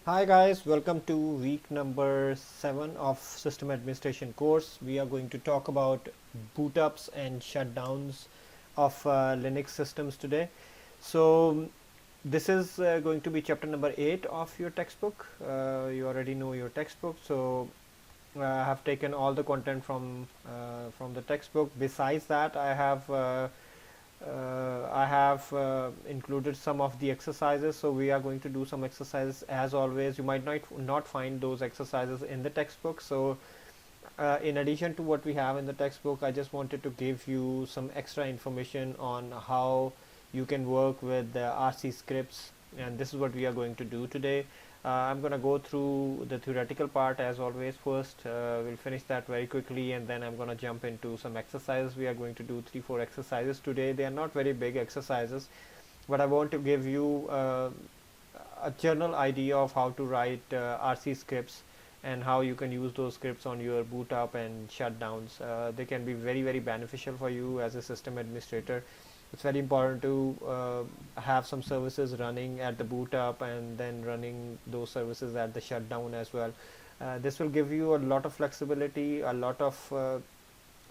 Hi guys, welcome to week number 7 of System Administration course. We are going to talk about boot ups and shutdowns of Linux systems today. So this is going to be chapter number 8 of your textbook. You already know your textbook, so I have taken all the content from the textbook. Besides that, I have included some of the exercises, so we are going to do some exercises as always. You might not find those exercises in the textbook, so in addition to what we have in the textbook, I just wanted to give you some extra information on how you can work with the RC scripts, and this is what we are going to do today. I'm going to go through the theoretical part as always first. We'll finish that very quickly, and then I'm going to jump into some exercises. We are going to do 3-4 exercises today. They are not very big exercises, but I want to give you a general idea of how to write RC scripts and how you can use those scripts on your boot up and shutdowns. They can be very beneficial for you as a system administrator. It's very important to have some services running at the boot up and then running those services at the shutdown as well. This will give you a lot of flexibility, a lot of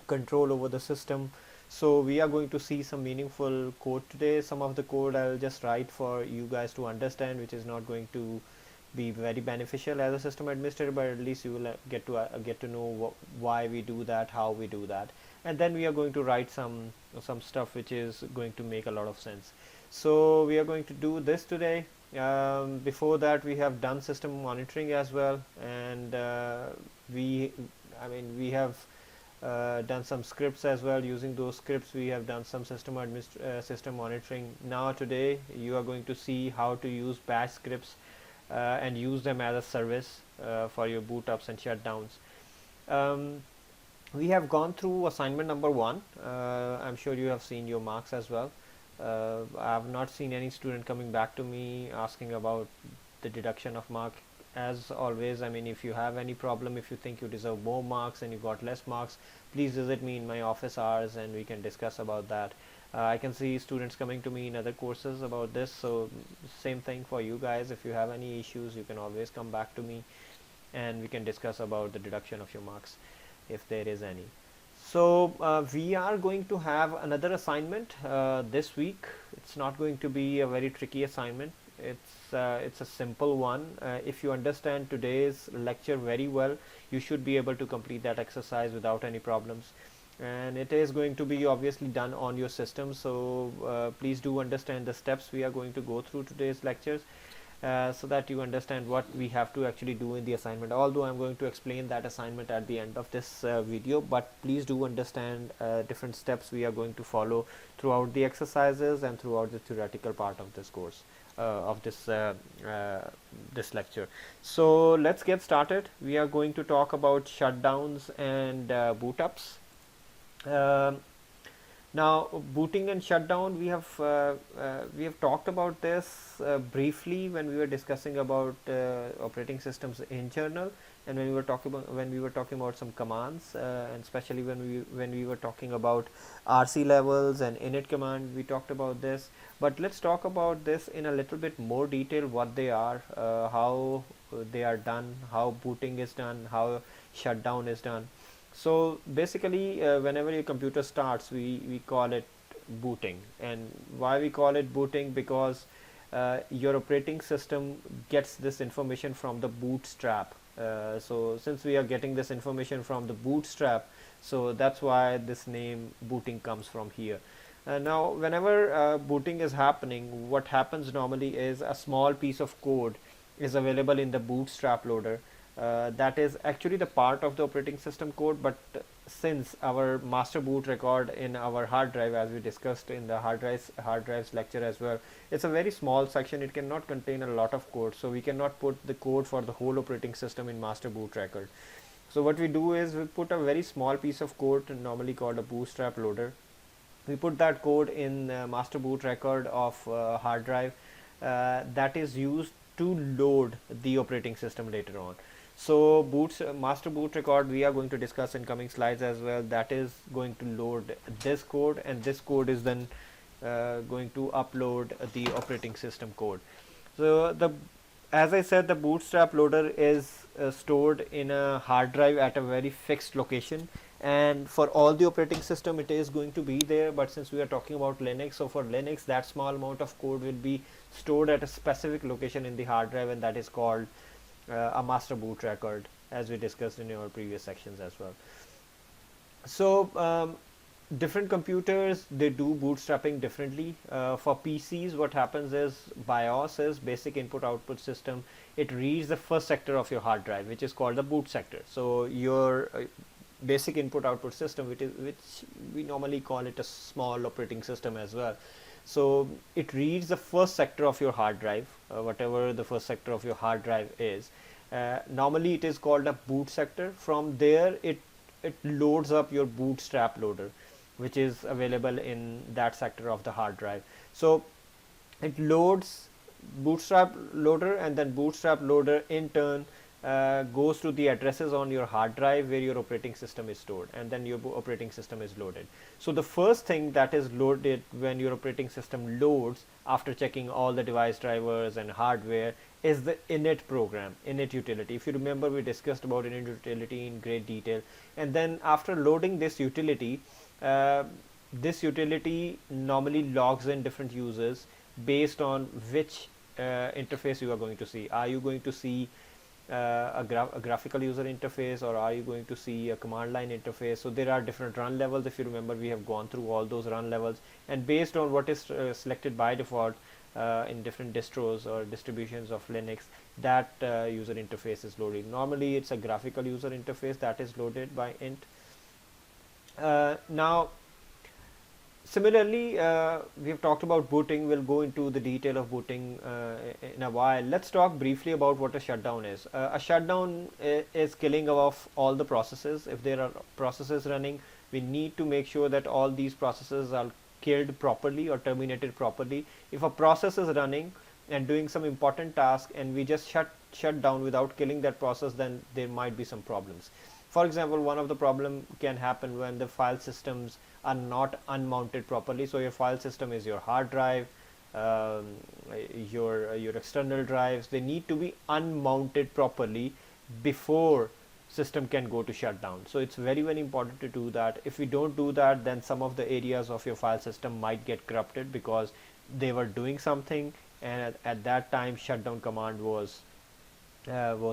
control over the system. So we are going to see some meaningful code today. Some of the code I'll just write for you guys to understand, which is not going to be very beneficial as a system administrator, but at least you will get to know why we do that, how we do that, and then we are going to write some stuff which is going to make a lot of sense. So we are going to do this today. Before that, we have done system monitoring as well, and we we have done some scripts as well. Using those scripts, we have done some system monitoring. Now today you are going to see how to use bash scripts and use them as a service for your boot ups and shutdowns. Um, we have gone through assignment number 1. I'm sure you have seen your marks as well. I have not seen any student coming back to me asking about the deduction of mark. As always, if you have any problem, if you think you deserve more marks and you got less marks, please visit me in my office hours and we can discuss about that. I can see students coming to me in other courses about this, so same thing for you guys. If you have any issues, you can always come back to me and we can discuss about the deduction of your marks if there is any. So we are going to have another assignment this week. It's not going to be a very tricky assignment. It's a simple one. If you understand today's lecture very well, you should be able to complete that exercise without any problems. And it is going to be obviously done on your system, so please do understand the steps we are going to go through today's lectures, so that you understand what we have to actually do in the assignment. Although I'm going to explain that assignment at the end of this video, but please do understand different steps we are going to follow throughout the exercises and throughout the theoretical part of this course, of this lecture. So let's get started. We are going to talk about shutdowns and boot ups. Um, Now, booting and shutdown, we have talked about this briefly when we were discussing about operating systems in kernel, and when we were talking about some commands, and especially when we were talking about RC levels and init command, we talked about this. But let's talk about this in a little bit more detail. What they are, how they are done, how booting is done, how shutdown is done. So basically, whenever your computer starts, we call it booting. And why we call it booting? Because your operating system gets this information from the bootstrap. So since we are getting this information from the bootstrap, so that's why this name booting comes from here. Now, whenever booting is happening, what happens normally is a small piece of code is available in the bootstrap loader. That is actually the part of the operating system code, but since our master boot record in our hard drive, as we discussed in the hard drives lecture as well, it's a very small section. It cannot contain a lot of code, so we cannot put the code for the whole operating system in master boot record. So what we do is we put a very small piece of code, normally called a bootstrap loader. We put that code in master boot record of hard drive, that is used to load the operating system later on. So master boot record, we are going to discuss in coming slides as well. That is going to load this code, and this code is then going to upload the operating system code. So as I said, the bootstrap loader is stored in a hard drive at a very fixed location, and for all the operating system it is going to be there, but since we are talking about Linux, so for Linux that small amount of code will be stored at a specific location in the hard drive, and that is called a master boot record, as we discussed in our previous sections as well. So different computers, they do bootstrapping differently. For PCs, what happens is BIOS is basic input output system. It reads the first sector of your hard drive, which is called the boot sector. So your basic input output system, which we normally call it a small operating system as well. So it reads the first sector of your hard drive, whatever the first sector of your hard drive is. Normally it is called a boot sector. From there it loads up your bootstrap loader, which is available in that sector of the hard drive. So it loads bootstrap loader, and then bootstrap loader in turn goes to the addresses on your hard drive where your operating system is stored, and then your operating system is loaded. So the first thing that is loaded when your operating system loads, after checking all the device drivers and hardware, is the init program, init utility. If you remember, we discussed about init utility in great detail. And then after loading this utility normally logs in different users based on which interface you are going to see. Are you going to see a graphical user interface, or are you going to see a command line interface? So there are different run levels. If you remember, we have gone through all those run levels, and based on what is selected by default in different distros or distributions of Linux, that user interface is loaded. Normally it's a graphical user interface that is loaded by int. Now similarly, we have talked about booting. We'll go into the detail of booting in a while. Let's talk briefly about what a shutdown is. A shutdown is killing off all the processes. If there are processes running, we need to make sure that all these processes are killed properly or terminated properly. If a process is running and doing some important task and we just shut down without killing that process, then there might be some problems. For example, one of the problem can happen when the file systems are not unmounted properly. So your file system is your hard drive, your external drives. They need to be unmounted properly before system can go to shutdown. So it's very, very important to do that. If we don't do that, then some of the areas of your file system might get corrupted because they were doing something, and at that time shutdown command was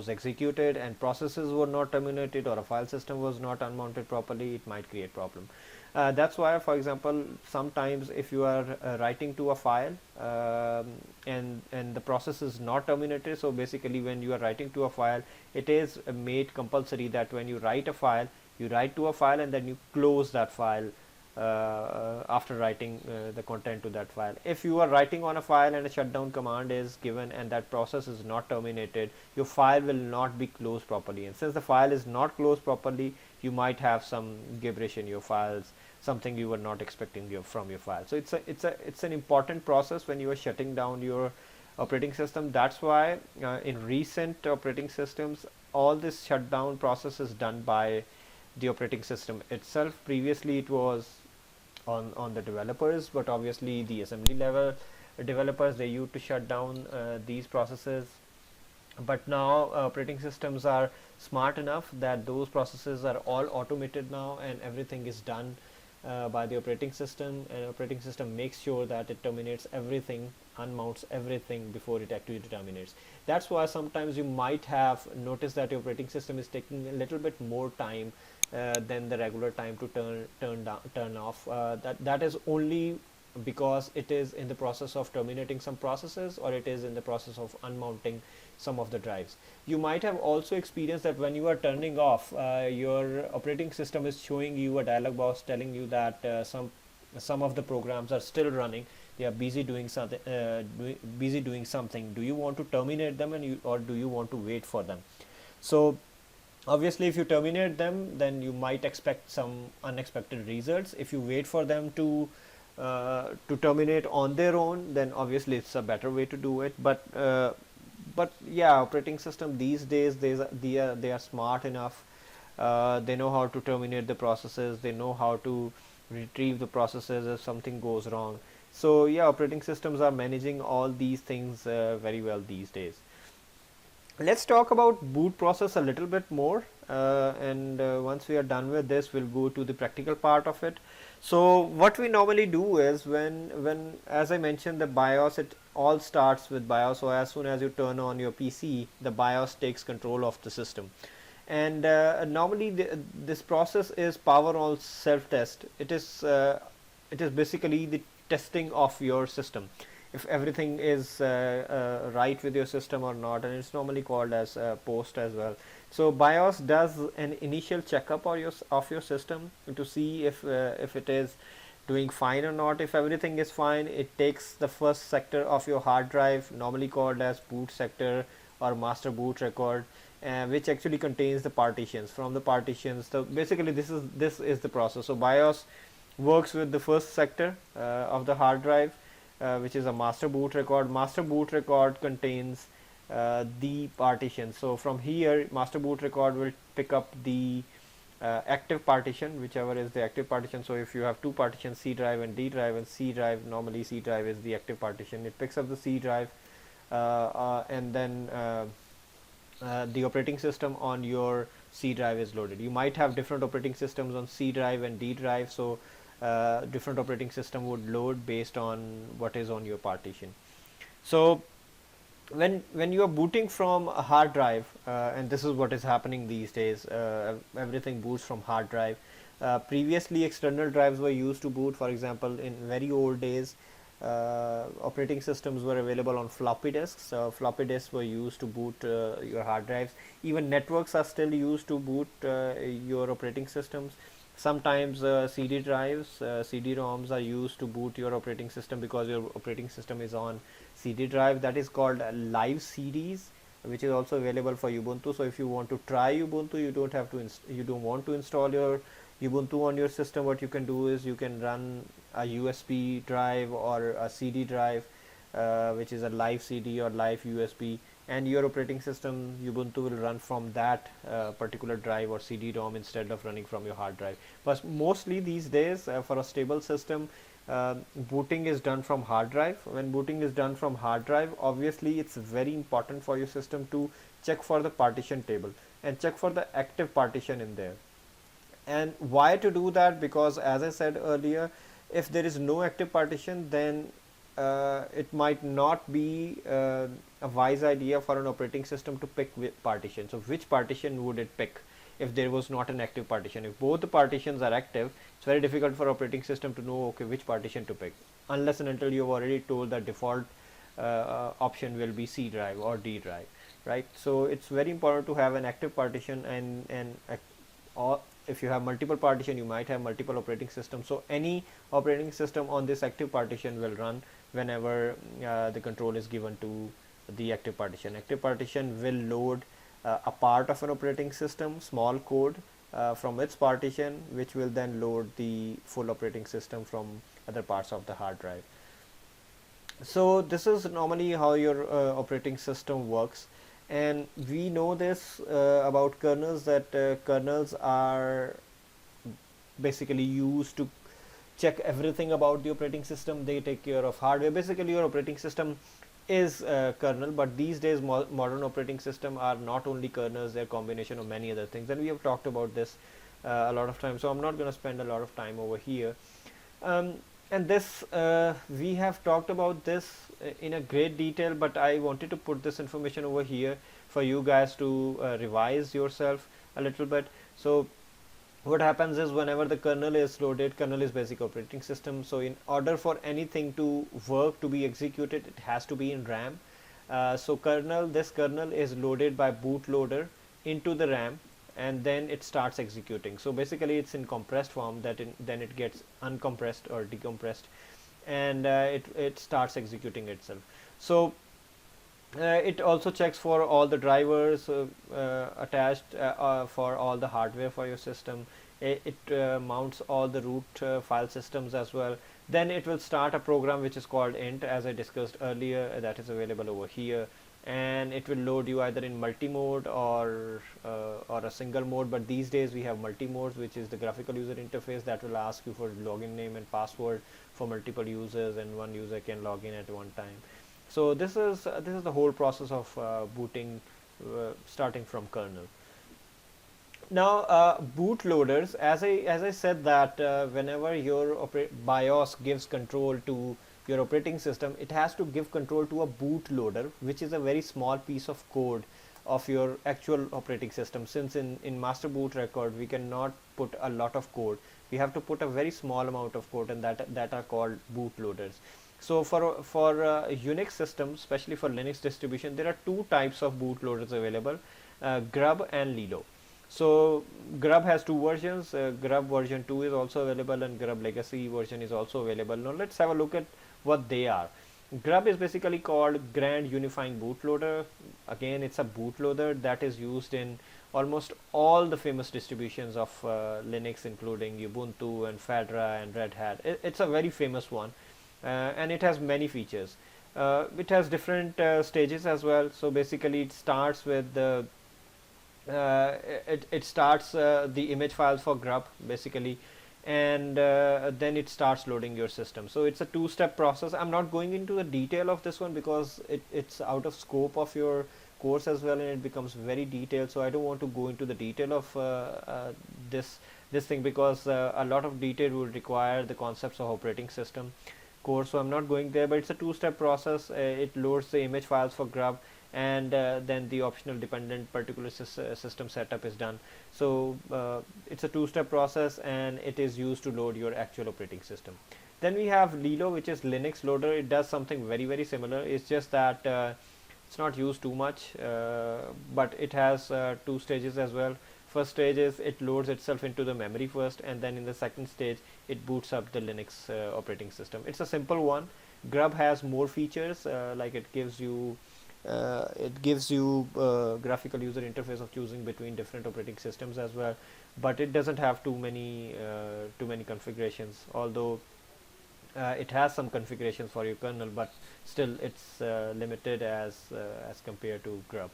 executed and processes were not terminated, or a file system was not unmounted properly. It might create problem. That's why, for example, sometimes if you are writing to a file and the process is not terminated, so basically when you are writing to a file, it is made compulsory that when you write a file, you write to a file and then you close that file after writing the content to that file. If you are writing on a file and a shutdown command is given and that process is not terminated, your file will not be closed properly, and since the file is not closed properly, you might have some gibberish in your files, something you were not expecting from your file. So it's an important process when you are shutting down your operating system. That's why in recent operating systems, all this shutdown process is done by the operating system itself. Previously it was on the developers, but obviously the assembly level developers, they used to shut down these processes. But now operating systems are smart enough that those processes are all automated now, and everything is done by the operating system, and operating system makes sure that it terminates everything, unmounts everything before it actually terminates. That's why sometimes you might have noticed that your operating system is taking a little bit more time than the regular time to turn off. That is only because it is in the process of terminating some processes, or it is in the process of unmounting some of the drives. You might have also experienced that when you are turning off, your operating system is showing you a dialog box telling you that some of the programs are still running. They are busy doing something. Do you want to terminate them, or do you want to wait for them? So obviously, if you terminate them, then you might expect some unexpected results. If you wait for them to terminate on their own, then obviously it's a better way to do it. But yeah, operating system these days, they are smart enough. They know how to terminate the processes. They know how to retrieve the processes if something goes wrong. So yeah, operating systems are managing all these things very well these days. Let's talk about boot process a little bit more, and once we are done with this, we'll go to the practical part of it. So what we normally do is when as I mentioned, the BIOS, it all starts with BIOS. So as soon as you turn on your PC, the BIOS takes control of the system. And normally this process is power on self test. It is basically the testing of your system, if everything is right with your system or not, and it's normally called as post as well. So BIOS does an initial checkup of your system to see if it is doing fine or not. If everything is fine, it takes the first sector of your hard drive, normally called as boot sector or master boot record, which actually contains the partitions. From the partitions, so basically this is the process. So BIOS works with the first sector of the hard drive, which is a master boot record. Master boot record contains the partition. So from here, master boot record will pick up the active partition, whichever is the active partition. So if you have two partitions, C drive and D drive, and C drive, normally C drive is the active partition, it picks up the C drive, and then the operating system on your C drive is loaded. You might have different operating systems on C drive and D drive, so different operating system would load based on what is on your partition. So when you are booting from a hard drive, and this is what is happening these days, everything boots from hard drive. Previously external drives were used to boot. For example, in very old days, operating systems were available on floppy disks. Floppy disks were used to boot your hard drives. Even networks are still used to boot your operating systems. Sometimes CD drives, CD-ROMs are used to boot your operating system because your operating system is on CD drive. That is called live CDs, which is also available for Ubuntu. So if you want to try Ubuntu, you don't want to install your Ubuntu on your system. What you can do is you can run a USB drive or a CD drive, which is a live CD or live USB, and your operating system Ubuntu will run from that particular drive or CD-ROM instead of running from your hard drive. But mostly these days, for a stable system, booting is done from hard drive. When booting is done from hard drive, obviously it's very important for your system to check for the partition table and check for the active partition in there. And why to do that? Because as I said earlier, if there is no active partition, then it might not be a wise idea for an operating system to pick partition. So which partition would it pick if there was not an active partition? If both the partitions are active, it's very difficult for operating system to know, okay, which partition to pick, unless and until you've already told that default option will be C drive or D drive, right? So it's very important to have an active partition, and or if you have multiple partition, you might have multiple operating systems. So any operating system on this active partition will run whenever the control is given to the active partition. Active partition will load a part of an operating system, small code from its partition, which will then load the full operating system from other parts of the hard drive. So this is normally how your operating system works. And we know this about kernels, that kernels are basically used to check everything about the operating system. They take care of hardware. Basically your operating system is kernel, but these days modern operating system are not only kernels, they're a combination of many other things, and we have talked about this a lot of times, so I'm not going to spend a lot of time over here. And this we have talked about this in a great detail, but I wanted to put this information over here for you guys to revise yourself a little bit. So what happens is, whenever the kernel is loaded, kernel is basic operating system, so in order for anything to work, to be executed, it has to be in RAM. So this kernel is loaded by bootloader into the RAM, and then it starts executing. So basically it's in compressed form, then it gets uncompressed or decompressed, and it starts executing itself. So it also checks for all the drivers attached, for all the hardware for your system. It mounts all the root file systems as well. Then it will start a program which is called int, as I discussed earlier, that is available over here, and it will load you either in multi-mode or a single mode. But these days we have multi-modes, which is the graphical user interface that will ask you for login name and password for multiple users, and one user can log in at one time. So this is the whole process of booting starting from kernel. Now, bootloaders, as I said that whenever your BIOS gives control to your operating system, it has to give control to a bootloader, which is a very small piece of code of your actual operating system. Since in master boot record we cannot put a lot of code, we have to put a very small amount of code, and that are called bootloaders. So for Unix systems, especially for Linux distribution, there are two types of bootloaders available: Grub and Lilo. So Grub has two versions. Grub version 2 is also available, and Grub Legacy version is also available. Now let's have a look at what they are. Grub is basically called Grand Unifying Bootloader. Again, it's a bootloader that is used in almost all the famous distributions of Linux, including Ubuntu and Fedora and Red Hat. It's a very famous one, and it has many features. It has different stages as well. So basically, it starts with the it starts the image files for Grub basically, and then it starts loading your system. So it's a two-step process. I'm not going into the detail of this one because it's out of scope of your course as well, and it becomes very detailed. So I don't want to go into the detail of this thing, because a lot of detail will require the concepts of operating system course. So I'm not going there, but it's a two-step process. It loads the image files for Grub, and then the optional dependent particular system setup is done. So it's a two-step process, and it is used to load your actual operating system. Then we have Lilo, which is Linux loader. It does something very, very similar. It's just that it's not used too much, but it has two stages as well. First stage is it loads itself into the memory first, and then in the second stage it boots up the Linux operating system. It's a simple one. Grub has more features, like it gives you graphical user interface of choosing between different operating systems as well, but it doesn't have too many configurations, although it has some configurations for your kernel, but still it's limited as compared to Grub.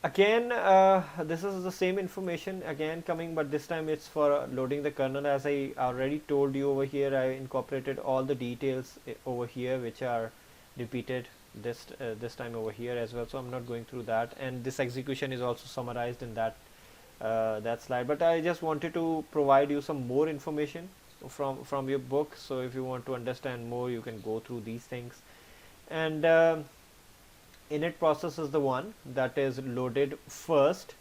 Again, this is the same information again coming, but this time it's for loading the kernel. As I already told you over here, I incorporated all the details over here, which are repeated this time over here as well. So I'm not going through that, and this execution is also summarized in that slide. But I just wanted to provide you some more information from your book. So if you want to understand more, you can go through these things. And init process is the one that is loaded first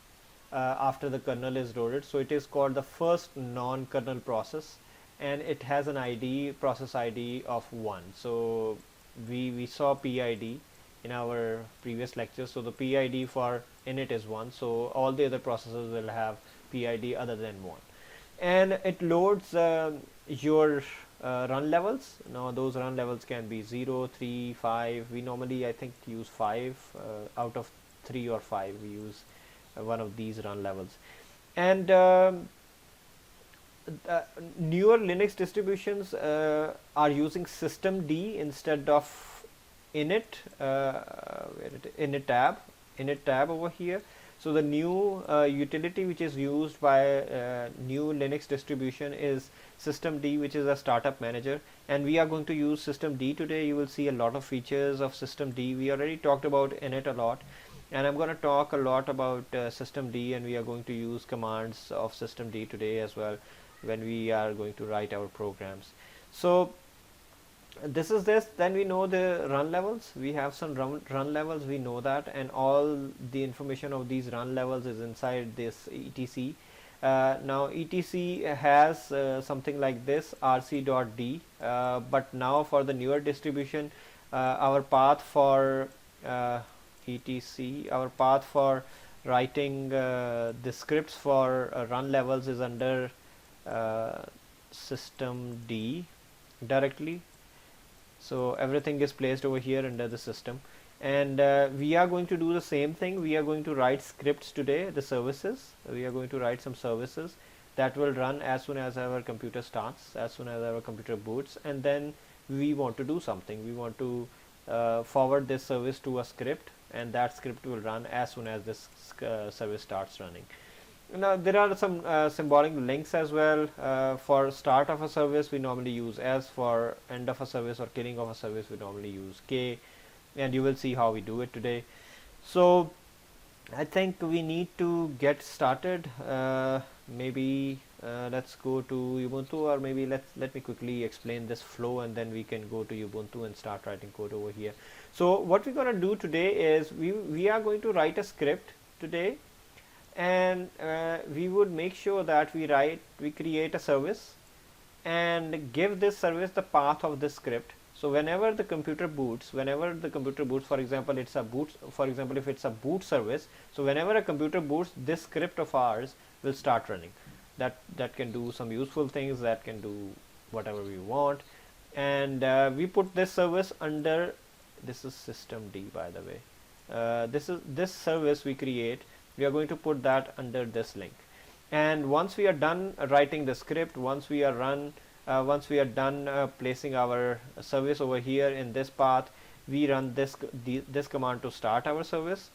after the kernel is loaded. So it is called the first non-kernel process, and it has an ID, process ID of 1. So we saw PID in our previous lecture. So the PID for init is 1. So all the other processes will have PID other than 1. And it loads your run levels. Now those run levels can be 0, 3, 5. We normally, I think, use 5 out of 3 or 5. We use one of these run levels. And newer Linux distributions are using systemd instead of init tab over here. So the new utility which is used by new Linux distribution is systemd, which is a startup manager, and we are going to use systemd today. You will see a lot of features of systemd. We already talked about init a lot, and I'm going to talk a lot about systemd, and we are going to use commands of systemd today as well when we are going to write our programs. So this is this. Then we know the run levels. We have some run levels, we know that, and all the information of these run levels is inside this etc. Now etc has something like this, rc.d, but now for the newer distribution, our path for etc, our path for writing the scripts for run levels is under systemd directly. So everything is placed over here under the system, and we are going to do the same thing. We are going to write scripts today, the services. We are going to write some services that will run as soon as our computer starts, as soon as our computer boots, and then we want to do something. We want to forward this service to a script, and that script will run as soon as this service starts running. Now there are some symbolic links as well. For start of a service we normally use S, for end of a service or killing of a service we normally use K, and you will see how we do it today. So I think we need to get started. Maybe let's go to Ubuntu, or maybe let me quickly explain this flow, and then we can go to Ubuntu and start writing code over here. So what we're going to do today is we are going to write a script today, and we would make sure that we create a service and give this service the path of this script. So whenever the computer boots, for example, if it's a boot service, so whenever a computer boots, this script of ours will start running. That can do some useful things, that can do whatever we want, and we put this service under, this is system D, by the way. This service we create, we are going to put that under this link. And once we are done writing the script, once we are done placing our service over here in this path, we run this command to start our service,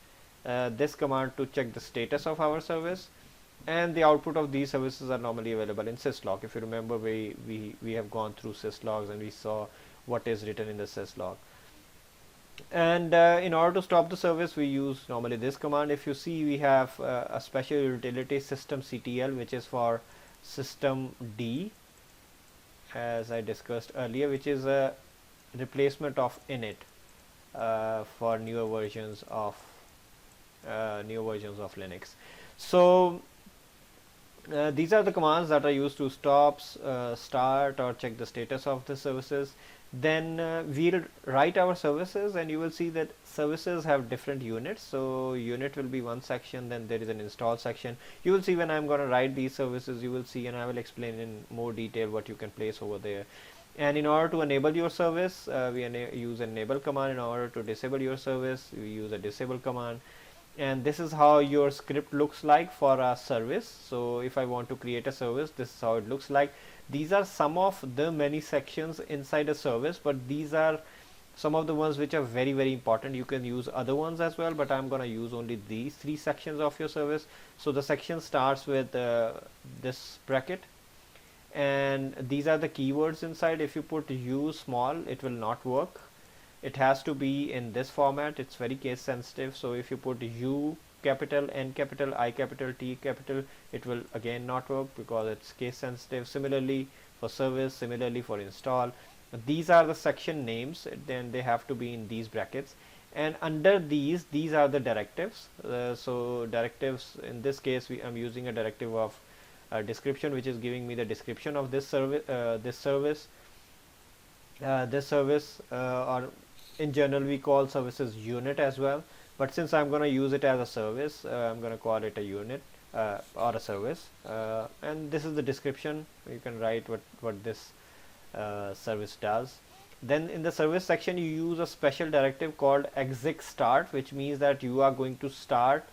this command to check the status of our service, and the output of these services are normally available in syslog. If you remember, we have gone through syslogs and we saw what is written in the syslog. And in order to stop the service, we use normally this command. If you see, we have a special utility, systemctl, which is for system D, as I discussed earlier, which is a replacement of init for newer versions of Linux. So these are the commands that are used to stop, start, or check the status of the services. Then we'll write our services, and you will see that services have different units. So unit will be one section, then there is an install section. You will see when I'm going to write these services, you will see, and I will explain in more detail what you can place over there. And in order to enable your service, we use an enable command. In order to disable your service, we use a disable command. And this is how your script looks like for a service. So if I want to create a service, this is how it looks like. These are some of the many sections inside a service, but these are some of the ones which are very, very important. You can use other ones as well, but I'm going to use only these 3 sections of your service. So the section starts with this bracket, and these are the keywords inside. If you put U small, it will not work. It has to be in this format. It's very case sensitive. So if you put U capital, N capital, I capital, T capital, it will again not work because it's case sensitive. Similarly for service, similarly for install. These are the section names, then they have to be in these brackets. And under these are the directives. So directives, in this case, I'm using a directive of description, which is giving me the description of this service. Or in general we call services unit as well, but since I'm going to use it as a service, I'm going to call it a unit or a service, and this is the description. You can write what this service does. Then in the service section, you use a special directive called exec start, which means that you are going to start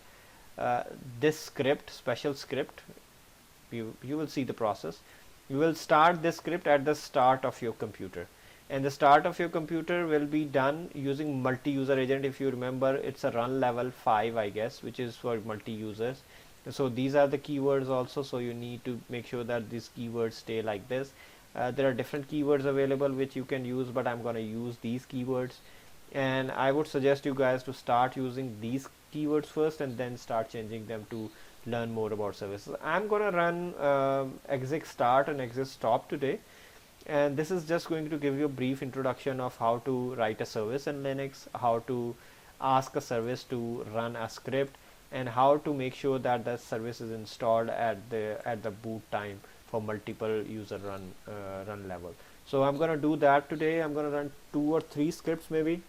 this special script. You will see the process. You will start this script at the start of your computer, and the start of your computer will be done using multi-user agent. If you remember, it's a run level 5, I guess, which is for multi-users. So these are the keywords also, so you need to make sure that these keywords stay like this. There are different keywords available which you can use, but I'm going to use these keywords, and I would suggest you guys to start using these keywords first and then start changing them to learn more about services. I'm going to run exec start and exec stop today, and this is just going to give you a brief introduction of how to write a service in Linux, how to ask a service to run a script, and how to make sure that the service is installed at the boot time for multiple user run level. So I'm going to do that today. I'm going to run 2 or 3 scripts maybe,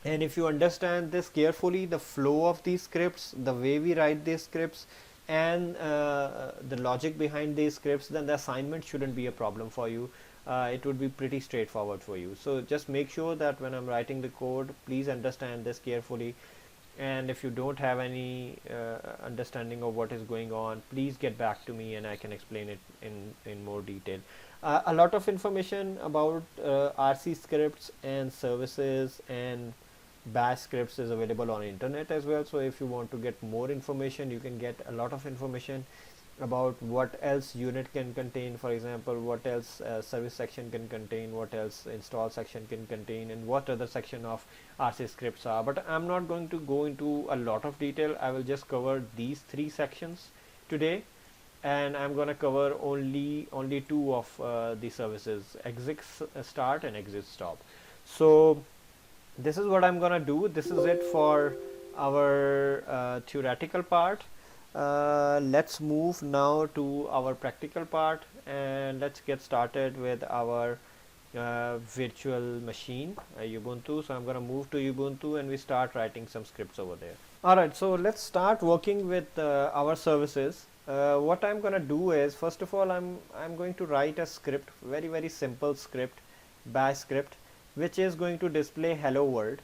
and if you understand this carefully, the flow of these scripts, the way we write these scripts, and the logic behind these scripts, then the assignment shouldn't be a problem for you. It would be pretty straightforward for you. So just make sure that when I'm writing the code, please understand this carefully, and if you don't have any understanding of what is going on, please get back to me and I can explain it in more detail. A lot of information about RC scripts and services and bash scripts is available on internet as well. So if you want to get more information, you can get a lot of information about what else unit can contain, for example, what else service section can contain, what else install section can contain, and what other section of RC scripts are. But I'm not going to go into a lot of detail. I will just cover these three sections today, and I'm going to cover only two of the services, exit start and exit stop. So this is what I'm going to do. This is it for our theoretical part. Let's move now to our practical part, and let's get started with our virtual machine, Ubuntu. So I'm going to move to Ubuntu and we start writing some scripts over there. Alright, so let's start working with our services. What I'm going to do is, first of all, I'm going to write a script, very simple script, bash script, which is going to display hello world.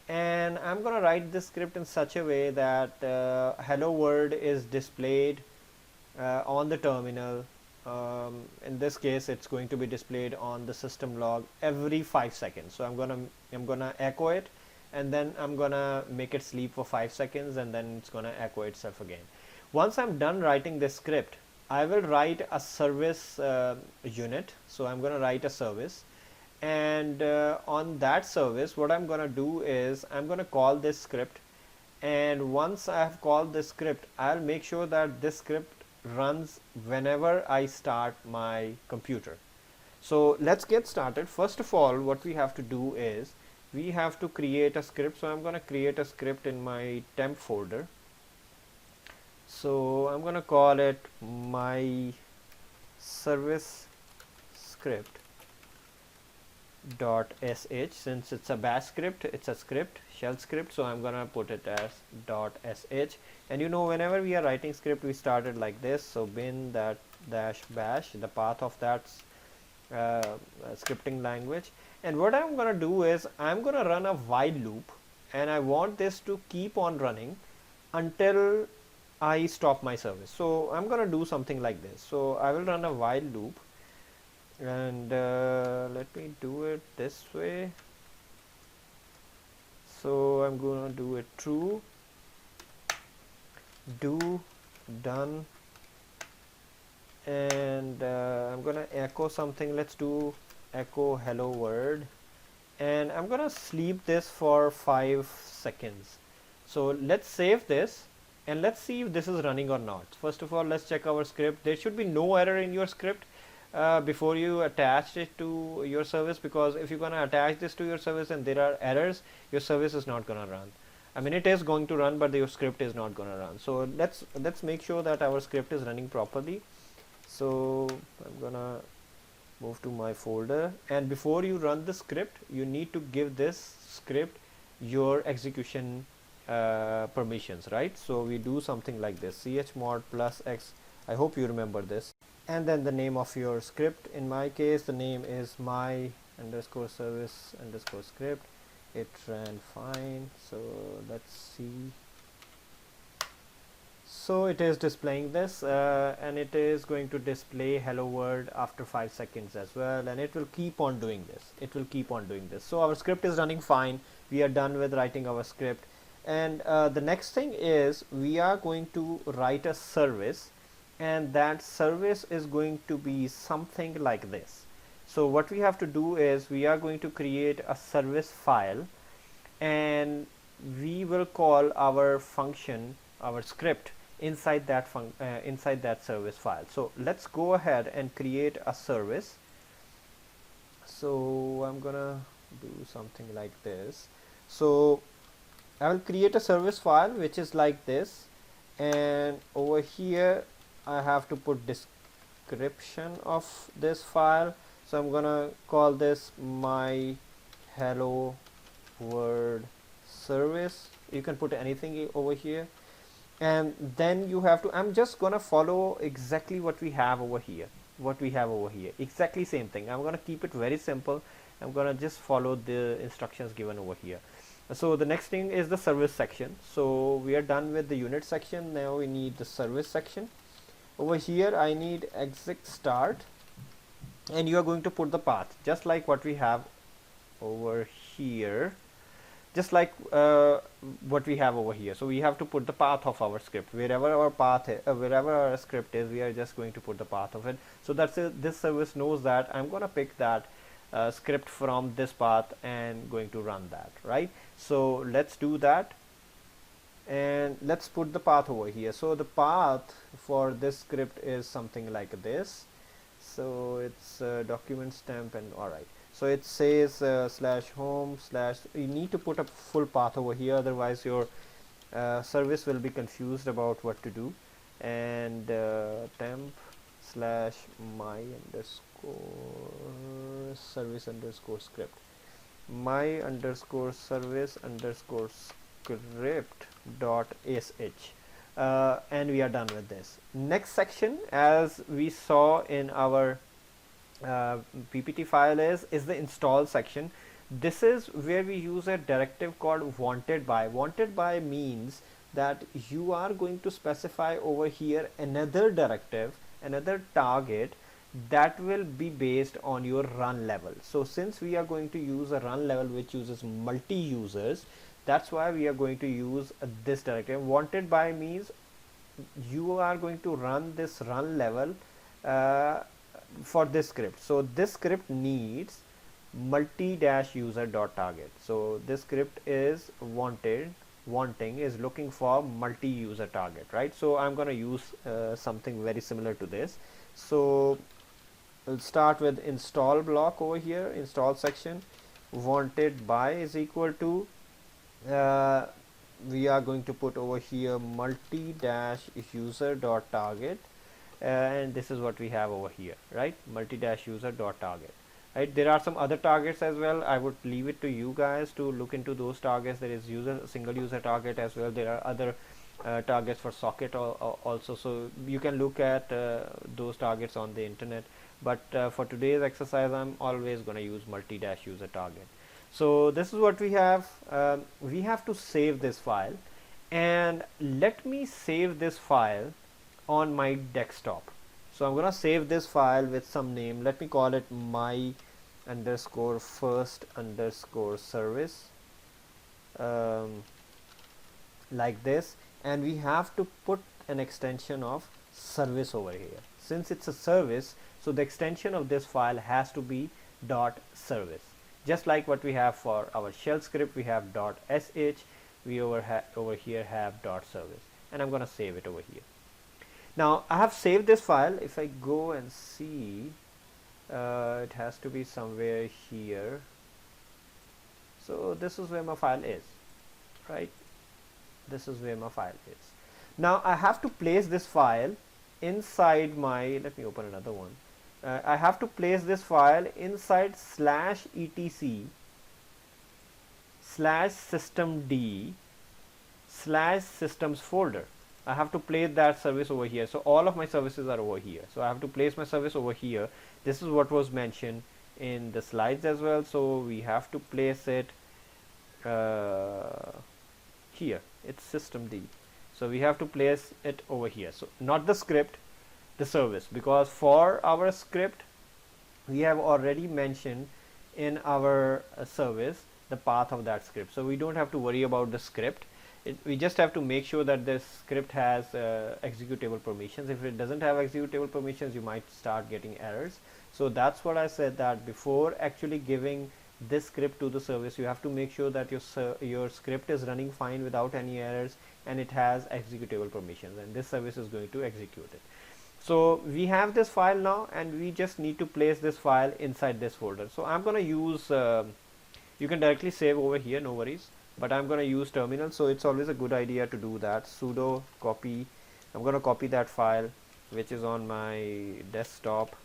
And I'm going to write this script in such a way that hello world is displayed on the terminal. In this case, it's going to be displayed on the system log every 5 seconds. So I'm gonna echo it, and then I'm gonna make it sleep for 5 seconds, and then it's gonna echo itself again. Once I'm done writing this script, I will write a service unit. So I'm gonna write a service, and on that service, what I'm gonna do is I'm gonna call this script, and once I have called this script, I'll make sure that this script runs whenever I start my computer. So let's get started. First of all, what we have to do is we have to create a script. So I'm going to create a script in my temp folder. So I'm going to call it my service script .sh. Since it's a bash script, it's a script, shell script, so I'm gonna put it as .sh. And you know, whenever we are writing script, we started like this. So bin that dash bash, the path of that scripting language. And what I'm gonna do is I'm gonna run a while loop, and I want this to keep on running until I stop my service. So I'm gonna do something like this. So I will run a while loop, and let me do it this way. So I'm going to do it true, do, done, and I'm going to echo something. Let's do echo hello world, and I'm going to sleep this for 5 seconds. So let's save this, and let's see if this is running or not. First of all, let's check our script. There should be no error in your script before you attach it to your service, because if you're going to attach this to your service and there are errors, your service is not going to run. I mean, it is going to run, but your script is not going to run. So let's make sure that our script is running properly. So I'm gonna move to my folder, and before you run the script, you need to give this script your execution permissions, right? So we do something like this: chmod +x. I hope you remember this. And then the name of your script. In my case, the name is my underscore service underscore script. It ran fine. So let's see. So it is displaying this, and it is going to display hello world after 5 seconds as well, and it will keep on doing this. It will keep on doing this. So our script is running fine. We are done with writing our script, and the next thing is we are going to write a service, and that service is going to be something like this. So what we have to do is we are going to create a service file, and we will call our function, our script, inside that service file. So let's go ahead and create a service. So I'm gonna do something like this. So I will create a service file which is like this, and over here I have to put description of this file. So I'm gonna call this my hello world service. You can put anything over here, and then you have to, I'm just gonna follow exactly what we have over here, exactly same thing. I'm gonna keep it very simple. I'm gonna just follow the instructions given over here. So the next thing is the service section. So we are done with the unit section. Now we need the service section. Over here I need exit start, and you are going to put the path just like what we have over here. just like what we have over here. So we have to put the path of our script wherever our path is, wherever our script is, we are just going to put the path of it. So that's it. This service knows that I'm going to pick that script from this path and going to run that, right? So let's do that, and let's put the path over here. So the path for this script is something like this. So it's document stamp, and all right, so it says slash home slash, you need to put a full path over here, otherwise your service will be confused about what to do. And temp slash my underscore service underscore script, my underscore service underscore script dot sh. And we are done with this. Next section, as we saw in our PPT file, is the install section. This is where we use a directive called wanted by. Wanted by means that you are going to specify over here another directive, another target that will be based on your run level. So since we are going to use a run level which uses multi-users, that's why we are going to use this directive. Wanted by means you are going to run this run level for this script. So this script needs multi-user.target. So this script is wanting is looking for multi-user target, right? So I'm going to use something very similar to this. So we'll start with install block over here, install section. Wanted by is equal to we are going to put over here multi-user.target, and this is what we have over here, right? Multi-user.target, right? There are some other targets as well. I would leave it to you guys to look into those targets. There is single user target as well. There are other targets for socket also, so you can look at those targets on the internet, but for today's exercise I'm always going to use multi-user target. So this is what we have. We have to save this file, and let me save this file on my desktop. So I'm gonna save this file with some name. Let me call it my underscore first underscore service, like this, and we have to put an extension of service over here. Since it's a service, so the extension of this file has to be .service. Just like what we have for our shell script, we have .sh, we over here have .service, and I'm going to save it over here. Now I have saved this file. If I go and see, it has to be somewhere here. So this is where my file is, right? This is where my file is. Now I have to place this file inside my, let me open another one. I have to place this file inside /etc/systemd/systems folder. I have to place that service over here. So all of my services are over here. So I have to place my service over here. This is what was mentioned in the slides as well. So we have to place it here. It's systemd. So we have to place it over here. So not the script, the service, because for our script we have already mentioned in our service the path of that script, so we don't have to worry about the script. We just have to make sure that this script has executable permissions. If it doesn't have executable permissions, you might start getting errors. So that's what I said, that before actually giving this script to the service, you have to make sure that your script is running fine without any errors, and it has executable permissions, and this service is going to execute it. So we have this file now, and we just need to place this file inside this folder. So I'm going to use, you can directly save over here, no worries, but I'm going to use terminal. So it's always a good idea to do that. Sudo copy, I'm going to copy that file which is on my desktop,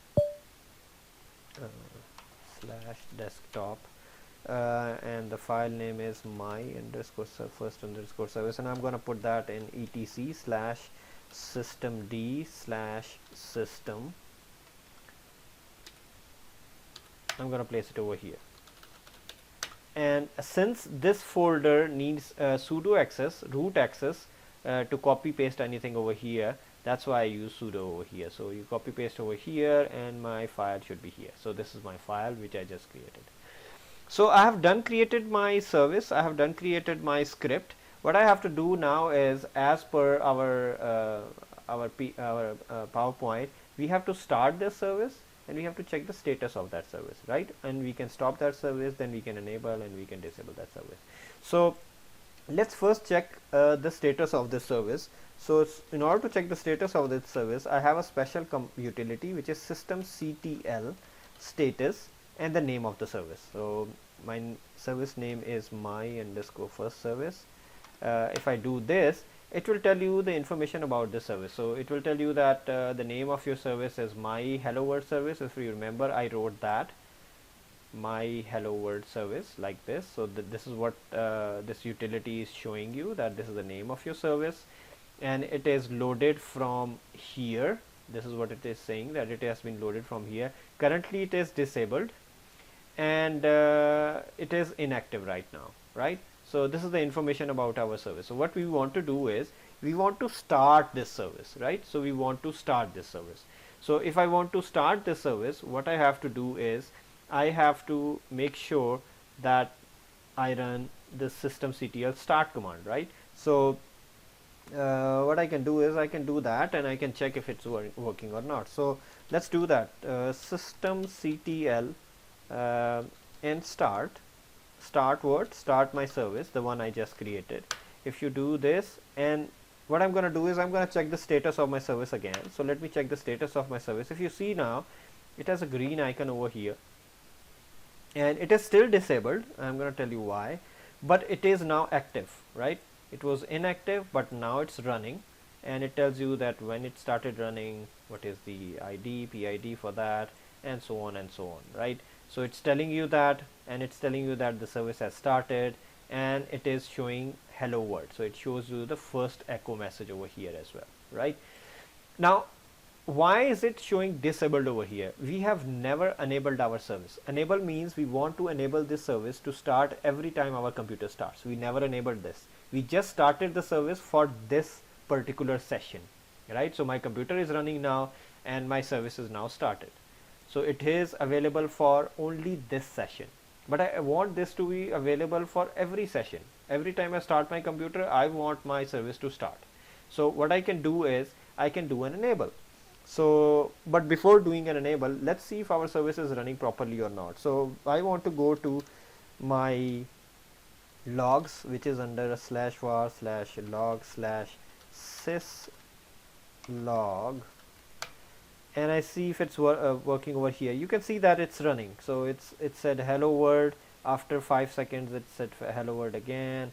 /desktop, and the file name is my underscore first underscore service, and I'm going to put that in etc/systemd/system. I'm going to place it over here, and since this folder needs sudo access, root access, to copy paste anything over here, that's why I use sudo over here. So you copy paste over here, and my file should be here. So this is my file which I just created. So I have done created my service, I have done created my script. What I have to do now is, as per our PowerPoint, we have to start this service and we have to check the status of that service, right? And we can stop that service, then we can enable and we can disable that service. So let's first check the status of this service. So in order to check the status of this service, I have a special utility which is systemctl status and the name of the service. So my service name is my underscore first service. If I do this, it will tell you the information about this service. So it will tell you that the name of your service is my hello world service. If you remember, I wrote that my hello world service like this. So this is what this utility is showing you, that this is the name of your service and it is loaded from here. This is what it is saying, that it has been loaded from here. Currently it is disabled and it is inactive right now, right? So this is the information about our service. So what we want to do is we want to start this service, right? So we want to start this service. So if I want to start this service, what I have to do is I have to make sure that I run the systemctl start command, right? So what I can do is I can do that and I can check if it's working or not. So let's do that. Systemctl and start what? Start my service, the one I just created. If you do this, and what I'm going to do is I'm going to check the status of my service again. So let me check the status of my service. If you see now, it has a green icon over here and it is still disabled. I'm going to tell you why, but it is now active, right? It was inactive, but now it's running and it tells you that when it started running, what is the ID, PID for that, and so on, right? So it's telling you that, and it's telling you that the service has started and it is showing hello world. So it shows you the first echo message over here as well, right? Now, why is it showing disabled over here? We have never enabled our service. Enable means we want to enable this service to start every time our computer starts. We never enabled this. We just started the service for this particular session, right? So my computer is running now and my service is now started. So it is available for only this session, but I want this to be available for every session. Every time I start my computer, I want my service to start. So what I can do is I can do an enable. So but before doing an enable, let's see if our service is running properly or not. So I want to go to my logs, which is under a /var/log/syslog, and I see if it's working over here. You can see that it's running. So it said hello world. After 5 seconds it said hello world again.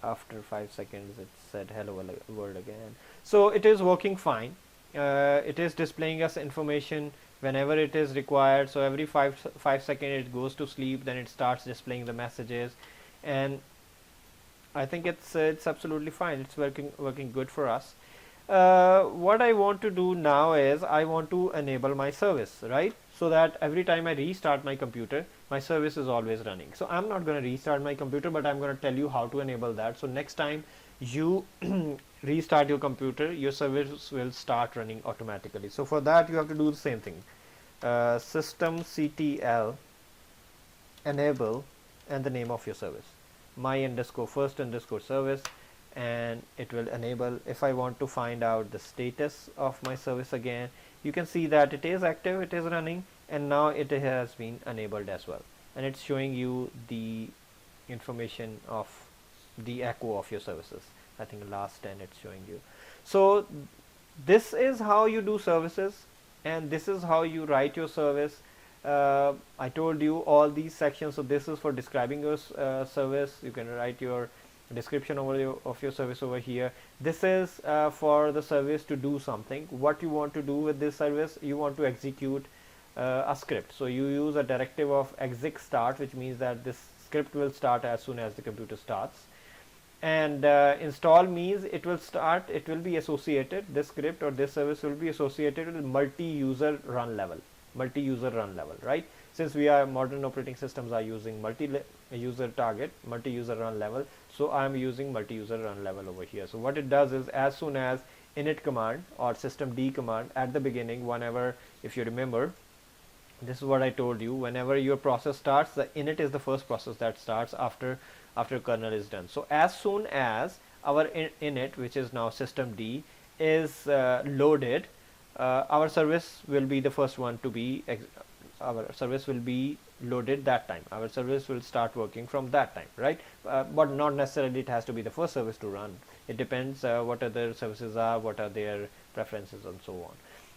After 5 seconds it said hello world again. So it is working fine. It is displaying us information whenever it is required. So every 5 seconds it goes to sleep, then it starts displaying the messages, and I think it's absolutely fine. It's working good for us. What I want to do now is I want to enable my service, right? So that every time I restart my computer, my service is always running. So I'm not going to restart my computer, but I'm going to tell you how to enable that. So next time you restart your computer, your service will start running automatically. So for that you have to do the same thing. Systemctl enable and the name of your service, my underscore first underscore service, and it will enable. If I want to find out the status of my service again, you can see that it is active, it is running, and now it has been enabled as well, and it's showing you the information of the echo of your services. I think last 10 it's showing you. So this is how you do services, and this is how you write your service. I told you all these sections. So this is for describing your service. You can write your description of your service over here. This is for the service to do something. What you want to do with this service, you want to execute a script. So you use a directive of exec start, which means that this script will start as soon as the computer starts. And install means it will start, it will be associated, this script or this service will be associated with multi-user run level, right? Since we are modern operating systems are using multi-user target, multi-user run level, so I am using multi-user run level over here. So what it does is, as soon as init command or systemd command at the beginning, whenever, if you remember, This is what I told you. Whenever your process starts, the init is the first process that starts after kernel is done. So as soon as our init, which is now system D, is loaded, our service will be the first one to be our service will be loaded that time. Our service will start working from that time, right? But not necessarily it has to be the first service to run. It depends what other services are, what are their preferences, and so on.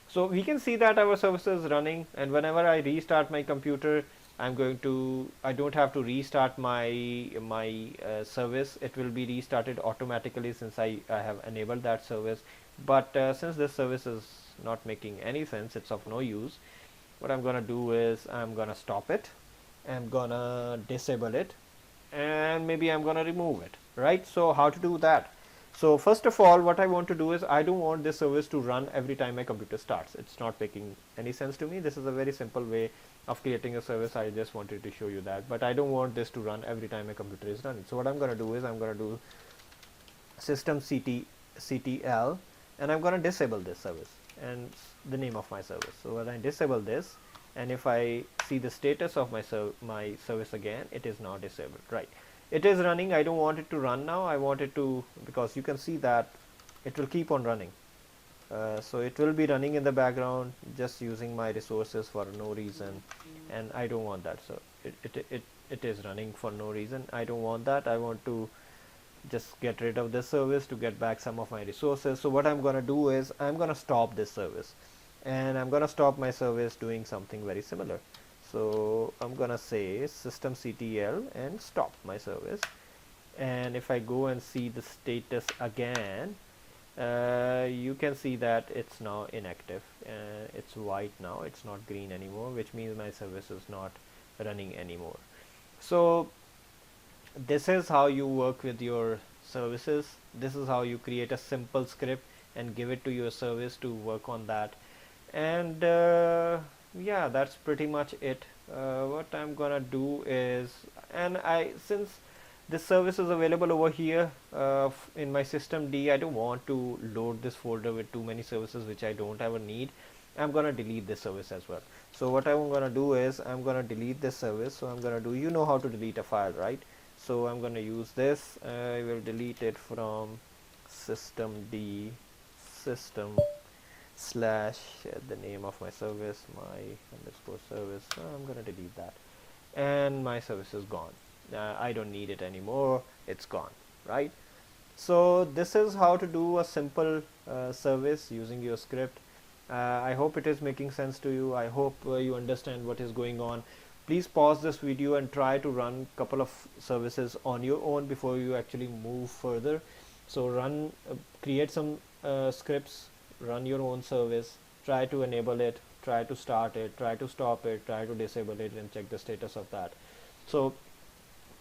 So we can see that our service is running, and whenever I restart my computer, I don't have to restart my service. It will be restarted automatically since I have enabled that service. But since this service is not making any sense, it's of no use, what I'm gonna do is I'm gonna stop it, I'm gonna disable it, and maybe I'm gonna remove it, right? So how to do that? So first of all, what I want to do is I don't want this service to run every time my computer starts. It's not making any sense to me. This is a very simple way of creating a service. I just wanted to show you that, but I don't want this to run every time my computer is running. So what I'm going to do is I'm going to do system ctl, and I'm going to disable this service and the name of my service. So when I disable this, and if I see the status of my service again, it is now disabled, right? It is running. I don't want it to run now. I want it to, because you can see that it will keep on running. So it will be running in the background, just using my resources for no reason, and I don't want that. So it is running for no reason. I don't want that. I want to just get rid of this service to get back some of my resources. So what I'm going to do is I'm going to stop this service, and I'm going to stop my service doing something very similar. So I'm gonna say systemctl and stop my service, and if I go and see the status again, you can see that it's now inactive. It's white now, it's not green anymore, which means my service is not running anymore. So this is how you work with your services. This is how you create a simple script and give it to your service to work on that. And yeah, that's pretty much it. What I'm gonna do is, and since this service is available over here in my system D, I don't want to load this folder with too many services which I don't have a need. I'm gonna delete this service as well. So what I'm gonna do is I'm gonna delete this service. So I'm gonna do, you know how to delete a file, right? So I'm gonna use this. I will delete it from system D, system slash the name of my service, my underscore service. I'm gonna delete that, and my service is gone. I don't need it anymore. It's gone, right? So this is how to do a simple service using your script. I hope it is making sense to you. I hope you understand what is going on. Please pause this video and try to run a couple of services on your own before you actually move further. So create some scripts, run your own service, try to enable it, try to start it, try to stop it, try to disable it, and check the status of that. So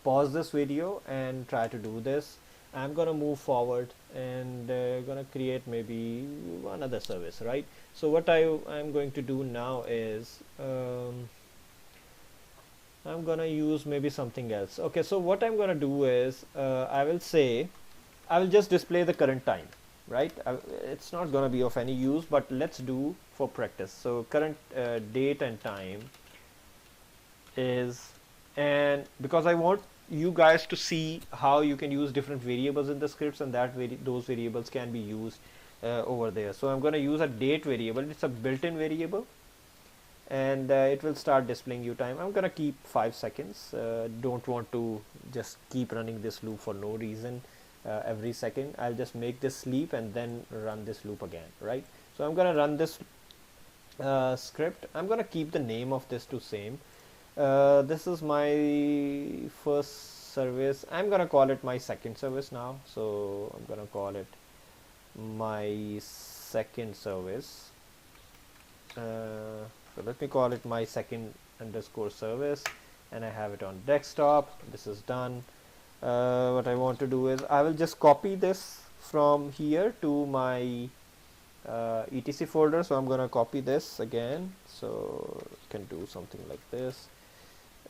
pause this video and try to do this. I'm gonna move forward and gonna create maybe one other service, right? So what I'm going to do now is I'm gonna use maybe something else. Okay, so what I'm gonna do is I will just display the current time, right? It's not gonna be of any use, but let's do for practice. So current date and time is, and because I want you guys to see how you can use different variables in the scripts, and that those variables can be used over there. So I'm going to use a date variable. It's a built-in variable, and it will start displaying you time. I'm going to keep 5 seconds. Don't want to just keep running this loop for no reason every second. I'll just make this sleep and then run this loop again, right? So I'm going to run this script. I'm going to keep the name of this to same. This is my first service. I'm gonna call it my second service now. So I'm gonna call it my second service. So let me call it my second underscore service, and I have it on desktop. This is done. What I want to do is I will just copy this from here to my etc folder. So I'm gonna copy this again. So I can do something like this,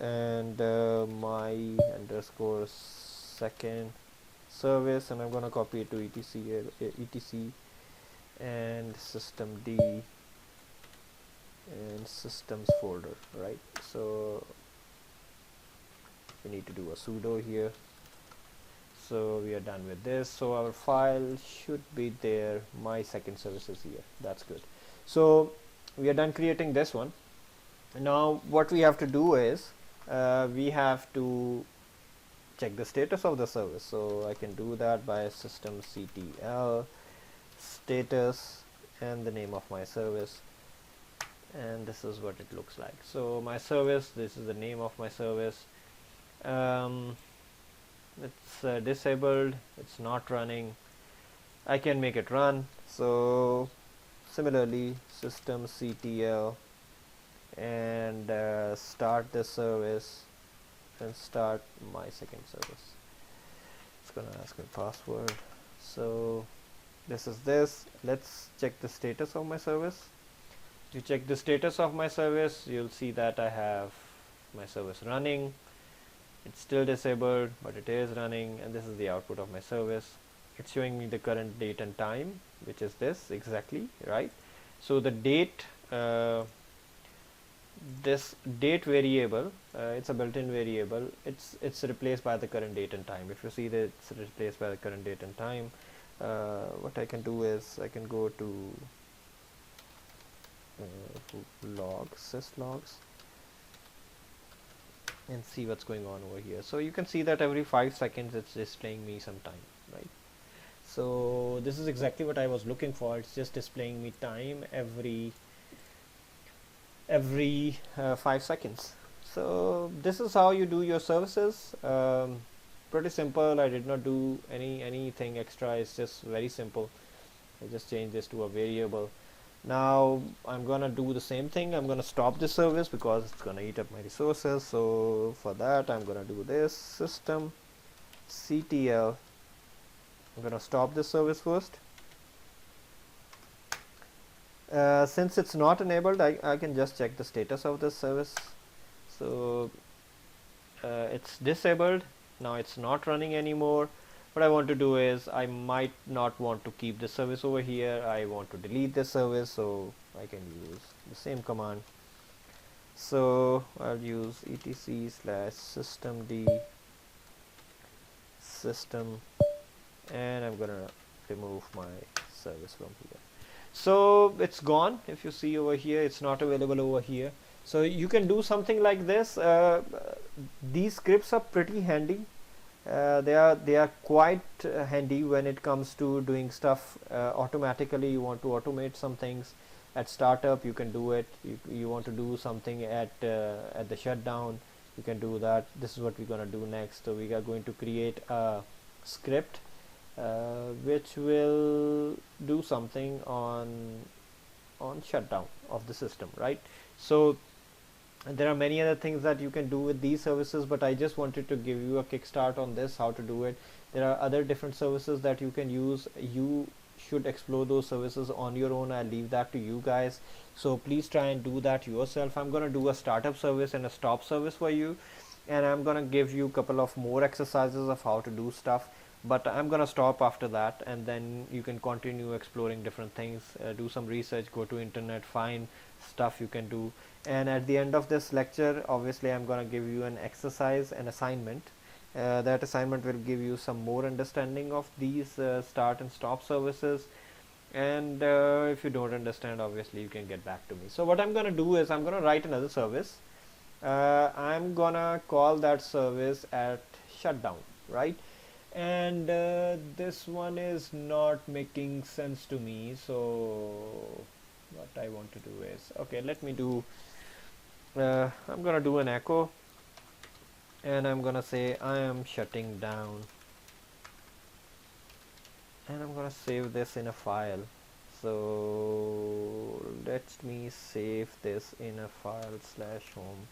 and my underscore second service, and I'm going to copy it to etc and system D, in systems folder, right? So we need to do a sudo here. So we are done with this. So our file should be there. My second service is here. That's good. So we are done creating this one. Now what we have to do is we have to check the status of the service. So I can do that by systemctl status and the name of my service, and this is what it looks like. So my service, this is the name of my service. It's disabled, it's not running. I can make it run. So similarly systemctl and start this service and start my second service. It's gonna ask me password. So this is this. Let's check the status of my service. To check the status of my service, you'll see that I have my service running. It's still disabled, but it is running, and this is the output of my service. It's showing me the current date and time, which is this exactly, right? So the date, this date variable, it's a built-in variable. It's replaced by the current date and time. If you see that it's replaced by the current date and time, what I can do is I can go to syslogs and see what's going on over here. So you can see that every 5 seconds it's displaying me some time, right? So this is exactly what I was looking for. It's just displaying me time every 5 seconds. So this is how you do your services. Pretty simple. I did not do anything extra. It's just very simple. I just changed this to a variable. Now I'm gonna do the same thing. I'm gonna stop this service because it's gonna eat up my resources. So for that I'm gonna do this system ctl. I'm gonna stop this service first. Since it's not enabled, I can just check the status of this service. So it's disabled. Now it's not running anymore. What I want to do is I might not want to keep this service over here. I want to delete this service, so I can use the same command. So I'll use etc/systemd system, and I'm gonna remove my service from here. So it's gone. If you see over here, it's not available over here. So you can do something like this. These scripts are pretty handy. They are quite handy when it comes to doing stuff automatically. You want to automate some things at startup, you can do it. You want to do something at the shutdown, you can do that. This is what we're going to do next. So we are going to create a script which will do something on shutdown of the system, right? So there are many other things that you can do with these services, but I just wanted to give you a kickstart on this, how to do it. There are other different services that you can use. You should explore those services on your own. I'll leave that to you guys, so please try and do that yourself. I'm going to do a startup service and a stop service for you, and I'm going to give you a couple of more exercises of how to do stuff, but I'm going to stop after that, and then you can continue exploring different things. Do some research, go to internet, find stuff you can do. And at the end of this lecture, obviously I'm going to give you an exercise, an assignment. That assignment will give you some more understanding of these start and stop services, and if you don't understand, obviously you can get back to me. So what I'm going to do is I'm going to write another service. I'm going to call that service at shutdown, right? And this one is not making sense to me, so what I want to do is, okay, let me do I'm gonna do an echo, and I'm gonna say I am shutting down, and I'm gonna save this in a file. So let me save this in a file /home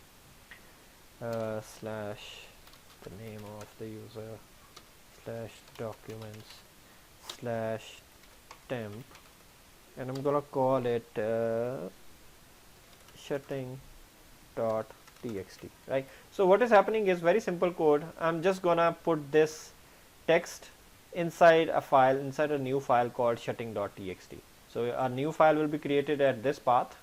/ the name of the user /documents /temp, and I'm gonna call it shutting.txt, right? So what is happening is very simple code. I'm just gonna put this text inside a file, inside a new file called shutting.txt. So a new file will be created at this path,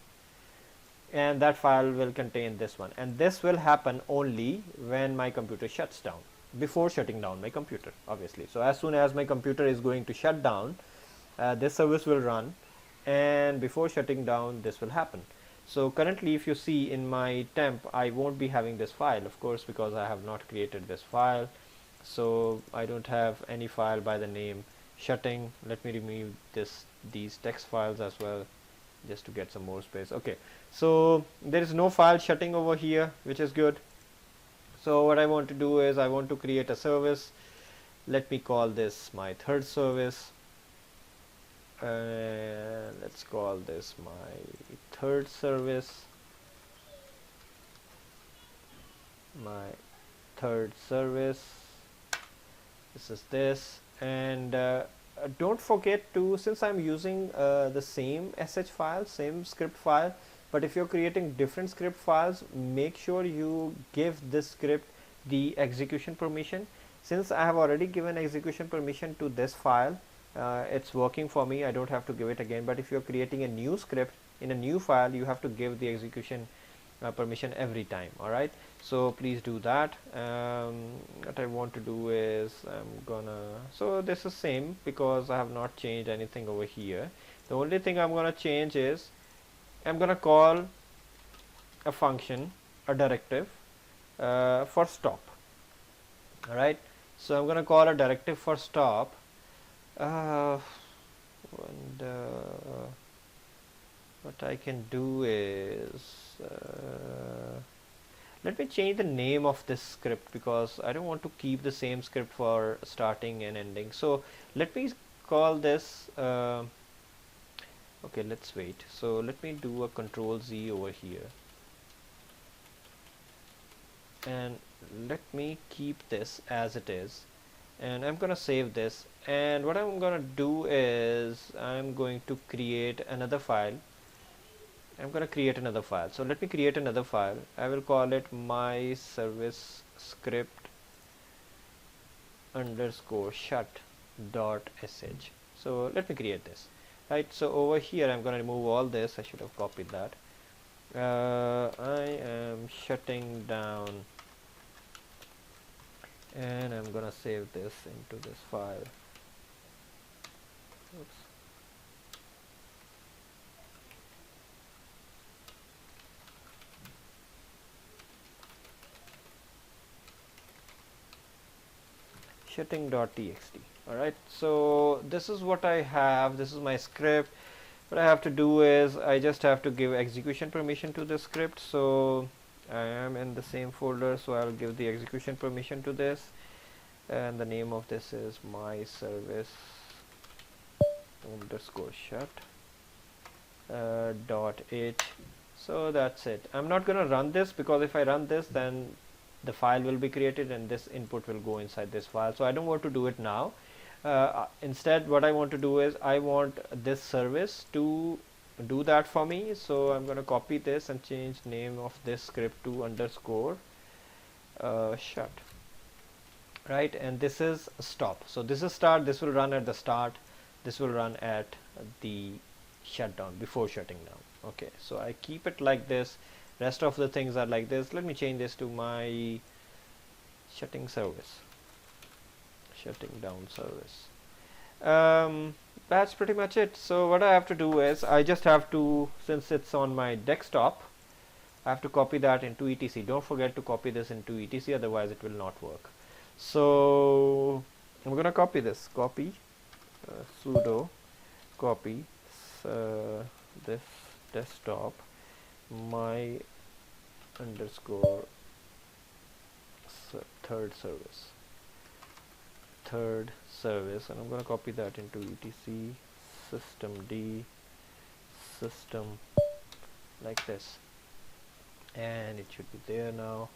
and that file will contain this one, and this will happen only when my computer shuts down, before shutting down my computer, obviously. So as soon as my computer is going to shut down, this service will run, and before shutting down this will happen. So currently, if you see in my temp, I won't be having this file, of course, because I have not created this file. So I don't have any file by the name shutting. Let me remove these text files as well, just to get some more space. Okay, so there is no file shutting over here, which is good. So what I want to do is I want to create a service. Let me call this my third service. Let's call this my third service. My third service. This is this, and don't forget to, since I'm using the same sh file, same script file, but if you're creating different script files, make sure you give this script the execution permission. Since I have already given execution permission to this file, it's working for me. I don't have to give it again. But if you're creating a new script in a new file, you have to give the execution permission every time. All right, so please do that. What I want to do is so this is same, because I have not changed anything over here. The only thing I'm gonna change is I'm gonna call a function, a directive for stop. All right, so I'm gonna call a directive for stop, and what I can do is let me change the name of this script, because I don't want to keep the same script for starting and ending. So let me call this okay, let's wait. So let me do a control Z over here, and let me keep this as it is, and I'm gonna save this. And what I'm gonna do is I'm going to create another file. So let me create another file. I will call it my service script underscore shut dot sh. So let me create this. Right, so over here I'm going to remove all this. I should have copied that. I am shutting down, and I'm going to save this into this file. Oops. Shutting.txt. Alright, so this is what I have. This is my script. What I have to do is I just have to give execution permission to the script. So I am in the same folder, so I'll give the execution permission to this, and the name of this is my service underscore shut dot h. So that's it. I'm not gonna run this, because if I run this, then the file will be created and this input will go inside this file. So I don't want to do it now. Instead, what I want to do is I want this service to do that for me. So I'm going to copy this and change name of this script to underscore shut. Right, and this is stop. So this is start. This will run at the start. This will run at the shutdown, before shutting down. Okay, so I keep it like this. Rest of the things are like this. Let me change this to my shutting service. Shutting down service. That's pretty much it. So what I have to do is I just have to, since it's on my desktop, I have to copy that into etc. Don't forget to copy this into etc, otherwise it will not work. So I'm gonna copy this. Copy sudo copy this desktop my underscore third service, and I'm going to copy that into etc systemd system like this, and it should be there now.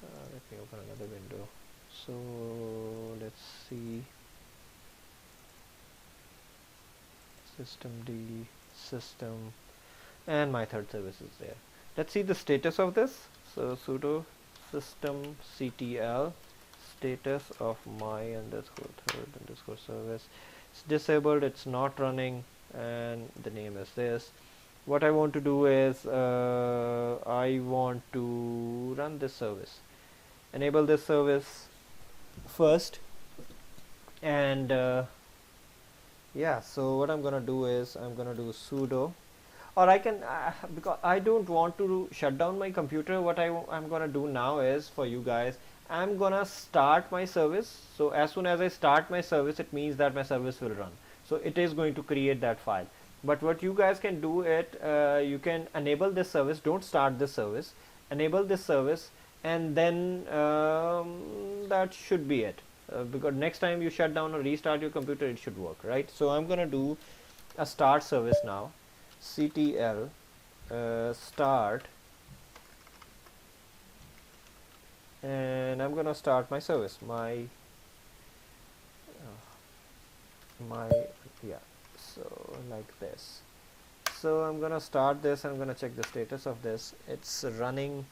Let me open another window. So let's see, systemd system, and my third service is there. Let's see the status of this. So sudo systemctl status of my underscore third underscore service. It's disabled, it's not running, and the name is this. what I want to do is I want to run this service, enable this service first, and yeah, so what I'm gonna do is I'm gonna do sudo, or I can because I don't want to shut down my computer. What I'm gonna do now is, for you guys, I'm gonna start my service. So as soon as I start my service, it means that my service will run. So it is going to create that file. But what you guys can do it, you can enable this service. Don't start this service. Enable this service, and then that should be it. Because next time you shut down or restart your computer, it should work, right? So I'm gonna do a start service now. ctl start, and I'm gonna start my service, my yeah, so like this. So I'm gonna start this. I'm gonna check the status of this. It's running,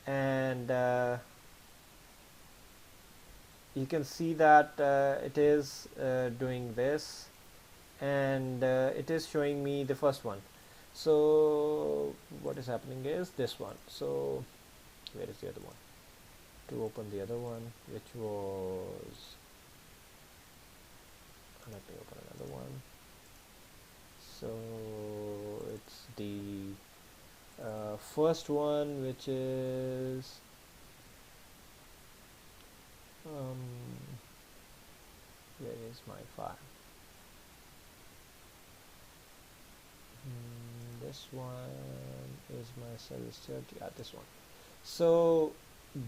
and you can see that it is doing this, and it is showing me the first one. So what is happening is this one. So where is the other one? To open the other one, which was, let me open another one. So it's the first one, which is where is my file? This one is my service chart. Yeah, this one. So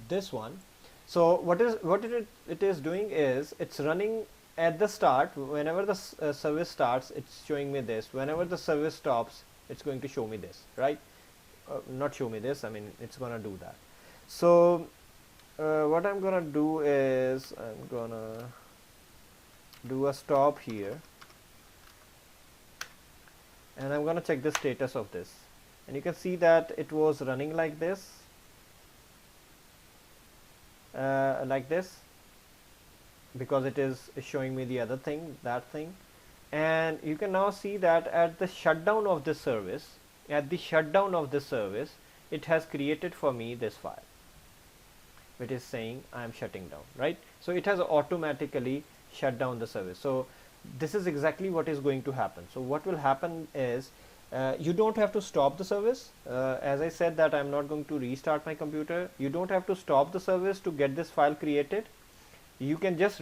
this one. So what it is doing is, it's running at the start. Whenever the service starts, it's showing me this. Whenever the service stops, it's going to show me this, right? Not show me this, I mean, it's gonna do that. So what I'm gonna do is, I'm gonna do a stop here, and I'm gonna check the status of this, and you can see that it was running like this, because it is showing me the other thing, that thing. And you can now see that at the shutdown of this service, it has created for me this file, which is saying I am shutting down, right? So it has automatically shut down the service. So this is exactly what is going to happen. So what will happen is, you don't have to stop the service. As I said that I'm not going to restart my computer. You don't have to stop the service to get this file created. You can just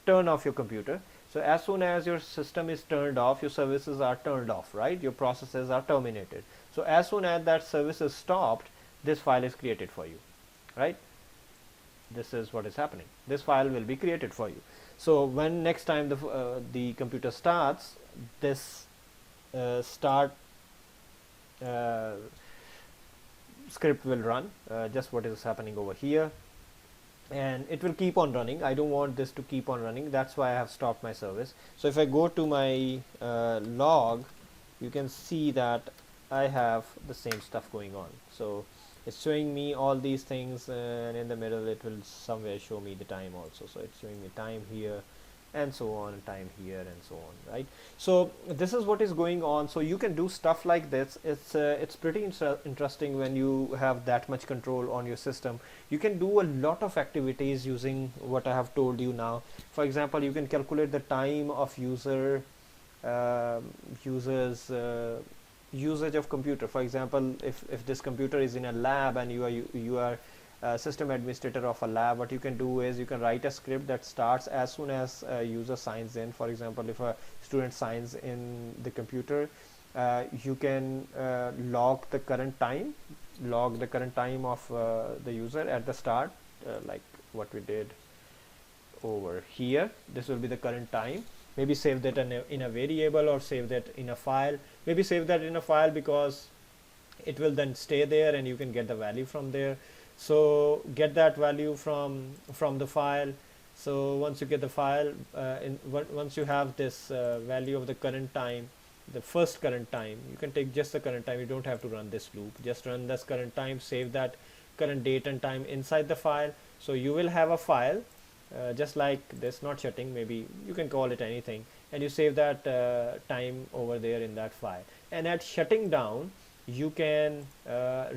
turn off your computer. So as soon as your system is turned off, your services are turned off, right? Your processes are terminated. So as soon as that service is stopped, this file is created for you, right? This is what is happening. This file will be created for you. So when next time the computer starts, this start script will run, just what is happening over here, and it will keep on running. I don't want this to keep on running. That's why I have stopped my service. So if I go to my log, you can see that I have the same stuff going on. So it's showing me all these things, and in the middle it will somewhere show me the time also. So it's showing me time here, and so on, time here, and so on, right? So this is what is going on. So you can do stuff like this. It's pretty interesting when you have that much control on your system. You can do a lot of activities using what I have told you now. For example, you can calculate the time of users usage of computer. For example, if this computer is in a lab and you are system administrator of a lab, what you can do is you can write a script that starts as soon as a user signs in. For example, if a student signs in the computer, you can log the current time of the user at the start, like what we did over here. This will be the current time. Maybe save that in a variable, or save that in a file. Maybe save that in a file because it will then stay there and you can get the value from there. So get that value from the file. So once you get the file, once you have this value of the current time, the first current time, you can take just the current time. You don't have to run this loop. Just run this current time, save that current date and time inside the file. So you will have a file just like this, not shutting, maybe you can call it anything, and you save that time over there in that file. And at shutting down, you can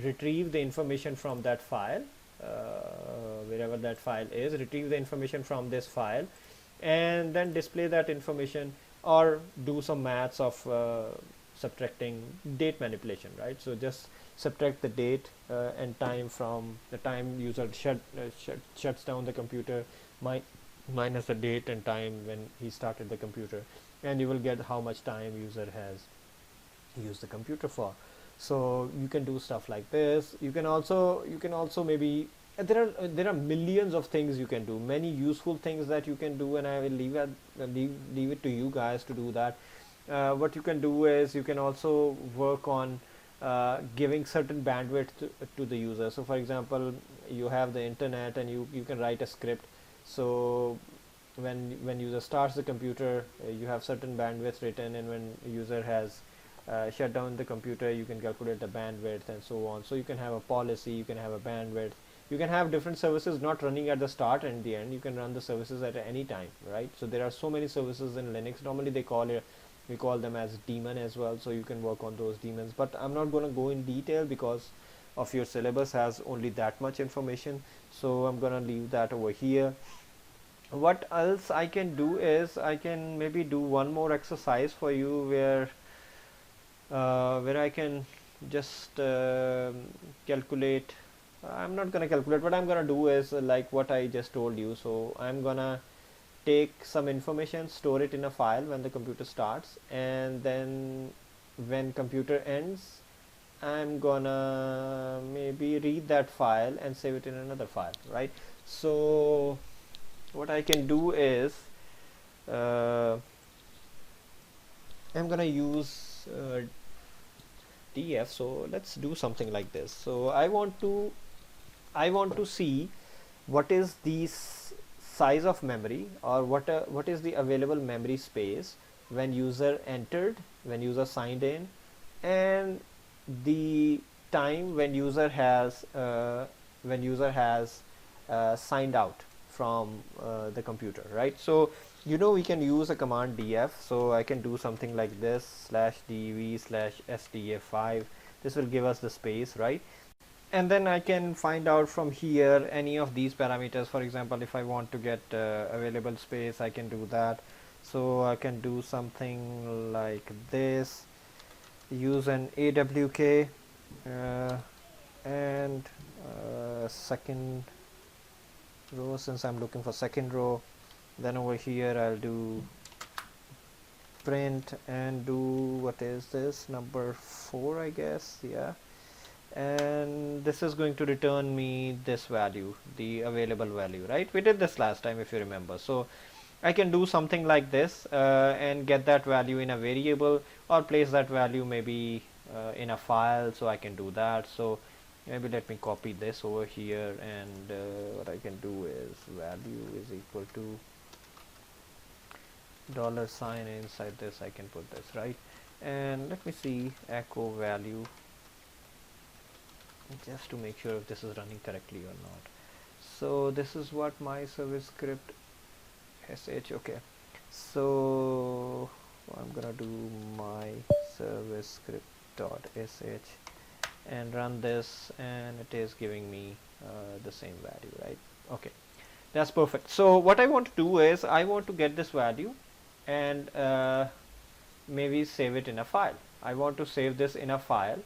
retrieve the information from that file, wherever that file is, retrieve the information from this file, and then display that information, or do some maths of subtracting date manipulation, right? So just subtract the date and time from the time user shuts down the computer, minus the date and time when he started the computer, and you will get how much time user has used the computer for. So you can do stuff like this. You can also maybe there are millions of things you can do, many useful things that you can do, and I will leave it to you guys to do that. What you can do is you can also work on giving certain bandwidth to the user. So for example, you have the internet and you can write a script. So when user starts the computer, you have certain bandwidth written, and when user has shut down the computer, you can calculate the bandwidth and so on. So you can have a policy, you can have a bandwidth, you can have different services not running at the start and the end. You can run the services at any time, right? So there are so many services in Linux. Normally we call them as daemon as well, so you can work on those daemons, but I'm not going to go in detail because of your syllabus has only that much information, so I'm going to leave that over here. What else I can do is I can maybe do one more exercise for you where I can just calculate. I'm not going to calculate. What I'm going to do is like what I just told you. So I'm going to take some information, store it in a file when the computer starts, and then when computer ends, I'm gonna maybe read that file and save it in another file, right? So what I can do is I'm gonna use df. So let's do something like this. So I want to see what is the size of memory, or what is the available memory space when user entered, when user signed in, and the time when user has signed out from the computer, right? So we can use a command df. So I can do something like this /dv/sdf5. this will give us the space, right? And then I can find out from here any of these parameters. For example, if I want to get available space, I can do that. So I can do something like this, use an awk and second row, since I'm looking for second row. Then over here I'll do print and do, what is this, number 4, I guess, yeah. And this is going to return me this value, the available value, right? We did this last time if you remember. So I can do something like this and get that value in a variable, or place that value maybe in a file. So I can do that. So maybe let me copy this over here, and what I can do is value is equal to $sign. Inside this I can put this, right? And let me see, echo value, just to make sure if this is running correctly or not. So this is what my service script sh. Okay, so I'm gonna do my service script dot sh and run this, and it is giving me the same value, right? Okay, that's perfect. So what I want to do is I want to get this value and maybe save it in a file. I want to save this in a file,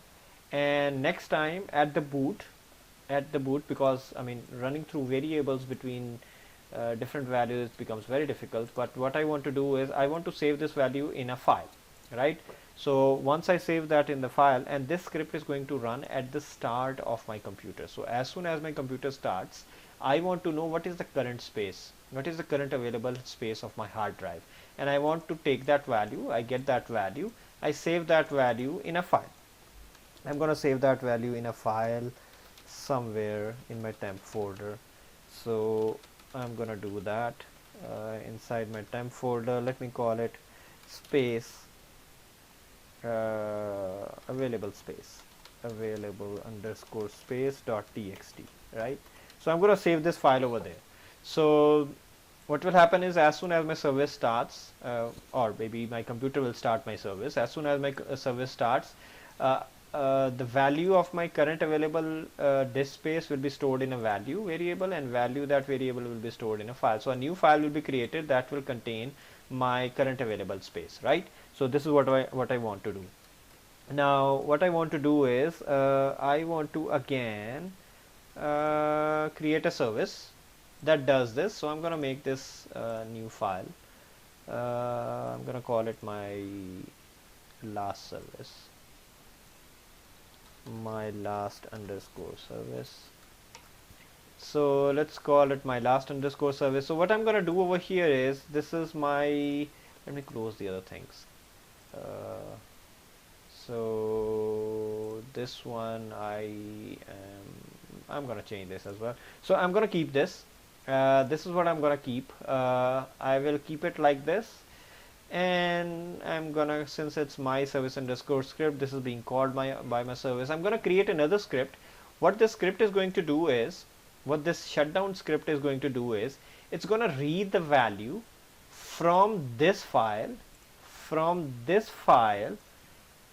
and next time at the boot, because I mean running through variables between different values becomes very difficult. But what I want to do is I want to save this value in a file, right? So once I save that in the file, and this script is going to run at the start of my computer. So as soon as my computer starts, I want to know what is the current space, what is the current available space of my hard drive, and I want to take that value. I get that value, I save that value in a file. I'm going to save that value in a file somewhere in my temp folder. So I'm going to do that inside my temp folder. Let me call it space available underscore space dot txt, right? So I'm going to save this file over there. So what will happen is as soon as my service starts, or maybe my computer will start my service, as soon as my service starts, uh, the value of my current available disk space will be stored in a value variable, and value that variable will be stored in a file. So a new file will be created that will contain my current available space, right? So this is what I want to do. Now what I want to do is I want to again create a service that does this. So I'm going to make this new file. I'm going to call it my last service, my last underscore service. So let's call it my last underscore service. So what I'm going to do over here is, this is my, let me close the other things. So this one I'm going to change this as well. So I'm going to keep this. This is what I'm going to keep. I will keep it like this, and I'm gonna, since it's my service underscore script, this is being called by my service, I'm gonna create another script. What this script is going to do is, what this shutdown script is going to do is, it's gonna read the value from this file,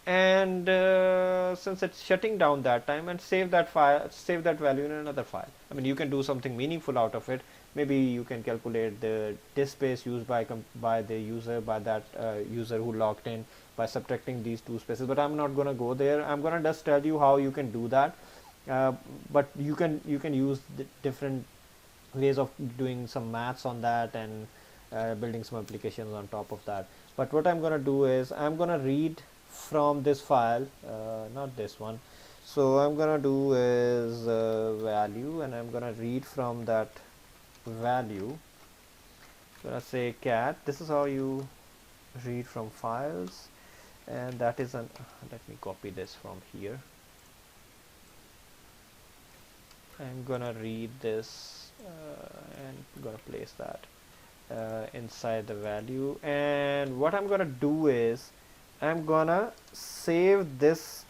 and since it's shutting down that time, and save that value in another file. I mean, you can do something meaningful out of it. Maybe you can calculate the disk space used by the user, by that user who logged in, by subtracting these two spaces, but I'm not going to go there. I'm going to just tell you how you can do that, but you can use the different ways of doing some maths on that, and building some applications on top of that. But what I'm going to do is, I'm going to read from this file, not this one. So I'm going to do is value, and I'm going to read from that value. I'm going to say cat. This is how you read from files, and that is an, let me copy this from here. I'm going to read this and I'm going to place that inside the value, and what I'm going to do is, I'm gonna save this,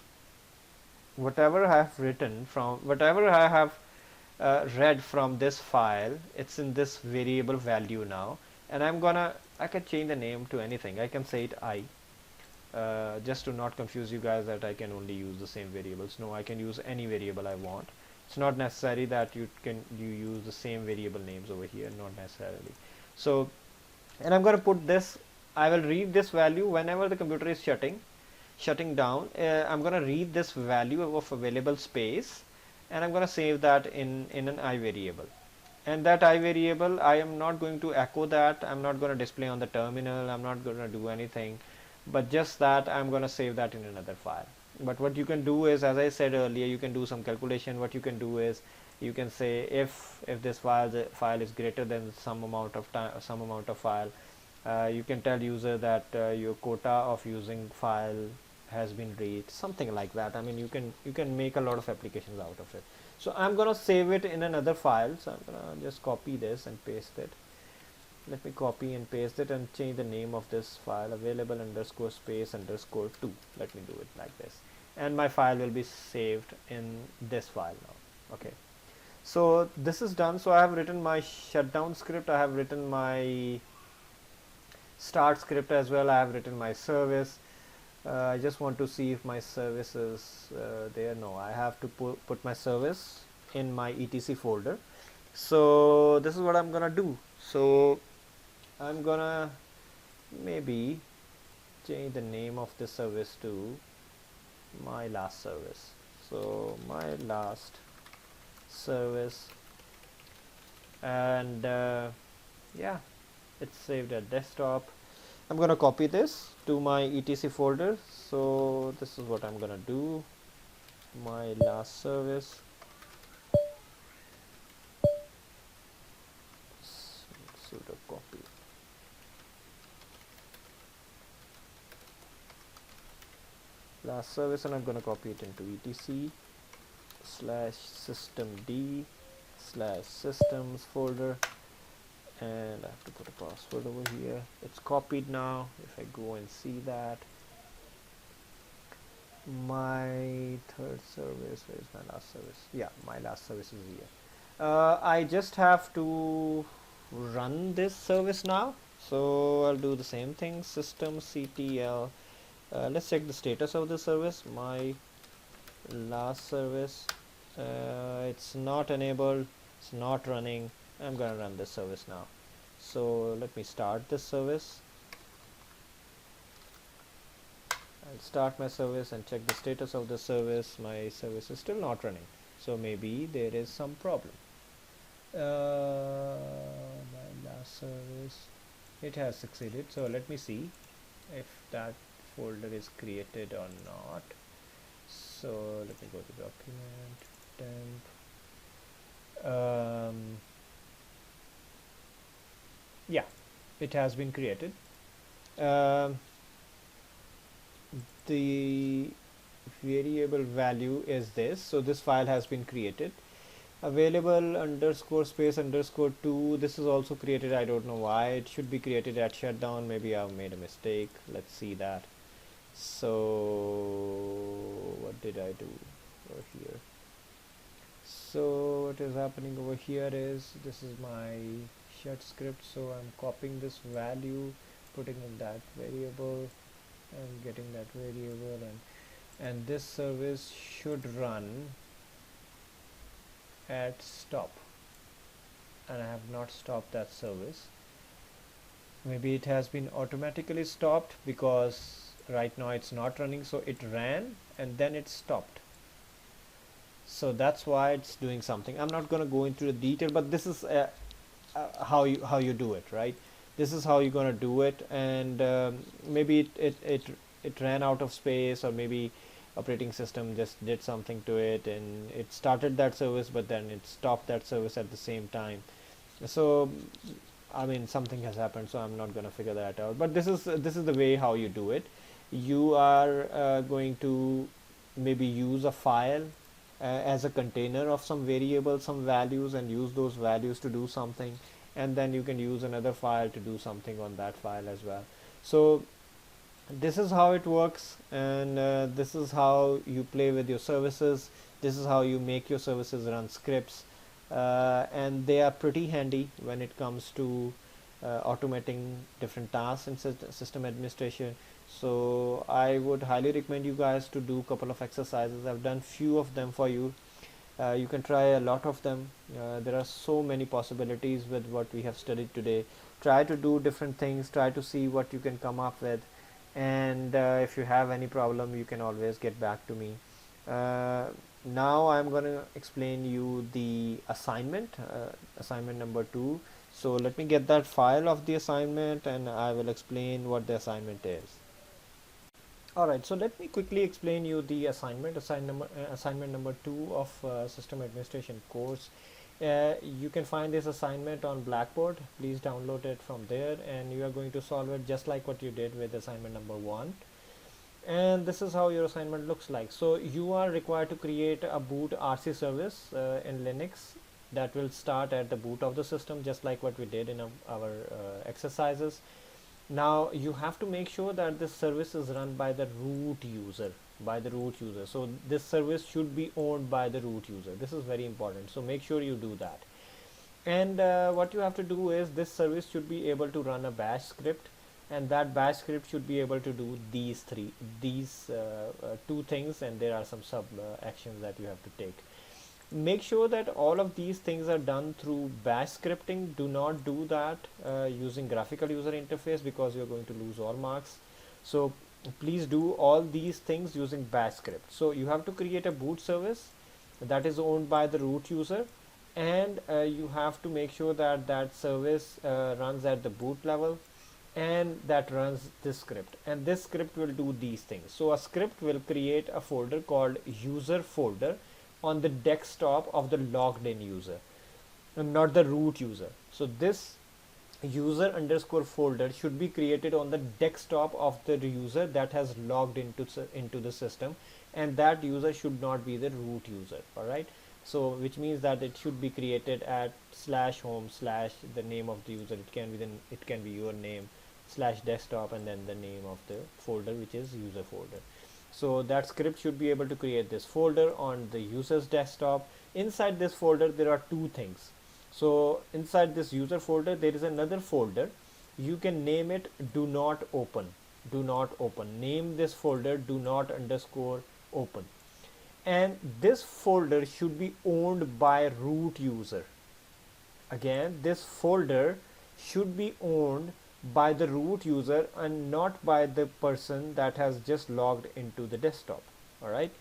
whatever I have written from, whatever I have read from this file, it's in this variable value now, and I can change the name to anything. I can say it I, just to not confuse you guys that I can only use the same variables. No, I can use any variable I want. It's not necessary that you use the same variable names over here, not necessarily. So, and I'm going to put this, I will read this value whenever the computer is shutting down. I'm going to read this value of available space, and I'm going to save that in an I variable. And that I variable, I am not going to echo that. I'm not going to display on the terminal. I'm not going to do anything, but just that I'm going to save that in another file. But what you can do is, as I said earlier, you can do some calculation. What you can do is, you can say if this file is greater than some amount of time, some amount of file, you can tell user that your quota of using file has been reached, something like that. I mean, you can make a lot of applications out of it. So I'm gonna save it in another file. So I'm gonna just copy this and paste it. Let me copy and paste it and change the name of this file, available underscore space underscore 2. Let me do it like this, and my file will be saved in this file now. Okay, so this is done. So I have written my shutdown script, I have written my start script as well, I have written my service. I just want to see if my service is there. No, I have to put my service in my etc folder. So this is what I'm gonna do. So I'm gonna maybe change the name of this service to my last service. So my last service, and yeah, it's saved at desktop. I'm gonna copy this to my etc folder. So this is what I'm gonna do, my last service. Sudo copy. Last service, and I'm gonna copy it into etc /systemd/systems folder, and I have to put a password over here. It's copied now. If I go and see that, my third service, where is my last service? Yeah, my last service is here. I just have to run this service now. So I'll do the same thing, systemctl. Let's check the status of the service. My last service, it's not enabled, it's not running. I'm gonna run this service now. So let me start this service. I'll start my service and check the status of the service. My service is still not running, so maybe there is some problem. My last service, it has succeeded. So let me see if that folder is created or not. So let me go to document temp. Yeah, it has been created. The variable value is this, so this file has been created. Available underscore space underscore 2, this is also created. I don't know why it should be created at shutdown. Maybe I've made a mistake. Let's see that. So what did I do over here? So what is happening over here is, this is my shut script, so I'm copying this value, putting in that variable and getting that variable, and this service should run at stop, and I have not stopped that service. Maybe it has been automatically stopped because right now it's not running, so it ran and then it stopped. So that's why it's doing something. I'm not going to go into the detail, but this is how you do it, right? This is how you're going to do it, and maybe it ran out of space, or maybe operating system just did something to it and it started that service, but then it stopped that service at the same time. So I mean, something has happened, so I'm not going to figure that out, but this is the way how you do it. You are going to maybe use a file as a container of some variables, some values, and use those values to do something, and then you can use another file to do something on that file as well. So this is how it works, and this is how you play with your services. This is how you make your services run scripts, and they are pretty handy when it comes to automating different tasks in system administration. So I would highly recommend you guys to do a couple of exercises. I've done few of them for you. You can try a lot of them. There are so many possibilities with what we have studied today. Try to do different things, try to see what you can come up with, and if you have any problem, you can always get back to me. Now I'm going to explain you the assignment, assignment number 2. So let me get that file of the assignment and I will explain what the assignment is. Alright, so let me quickly explain you the assignment, assignment number 2 of system administration course. You can find this assignment on Blackboard. Please download it from there, and you are going to solve it just like what you did with assignment number 1. And this is how your assignment looks like. So you are required to create a boot RC service in Linux that will start at the boot of the system, just like what we did in our exercises. Now you have to make sure that this service is run by the root user, so this service should be owned by the root user. This is very important, so make sure you do that. And what you have to do is, this service should be able to run a bash script, and that bash script should be able to do these two things, and there are some sub actions that you have to take. Make sure that all of these things are done through bash scripting. Do not do that using graphical user interface, because you're going to lose all marks. So please do all these things using bash script. So you have to create a boot service that is owned by the root user, and you have to make sure that that service runs at the boot level, and that runs this script, and this script will do these things. So a script will create a folder called user folder on the desktop of the logged in user, and not the root user. So this user underscore folder should be created on the desktop of the user that has logged into the system, and that user should not be the root user. All right, so which means that it should be created at /home/ the name of the user. It can be your name /desktop and then the name of the folder, which is user folder. So that script should be able to create this folder on the user's desktop. Inside this folder there are two things. So inside this user folder there is another folder. You can name it do not open. Do not open. Name this folder do not underscore open. And this folder should be owned by root user. Again, this folder should be owned by the root user and not by the person that has just logged into the desktop. Alright,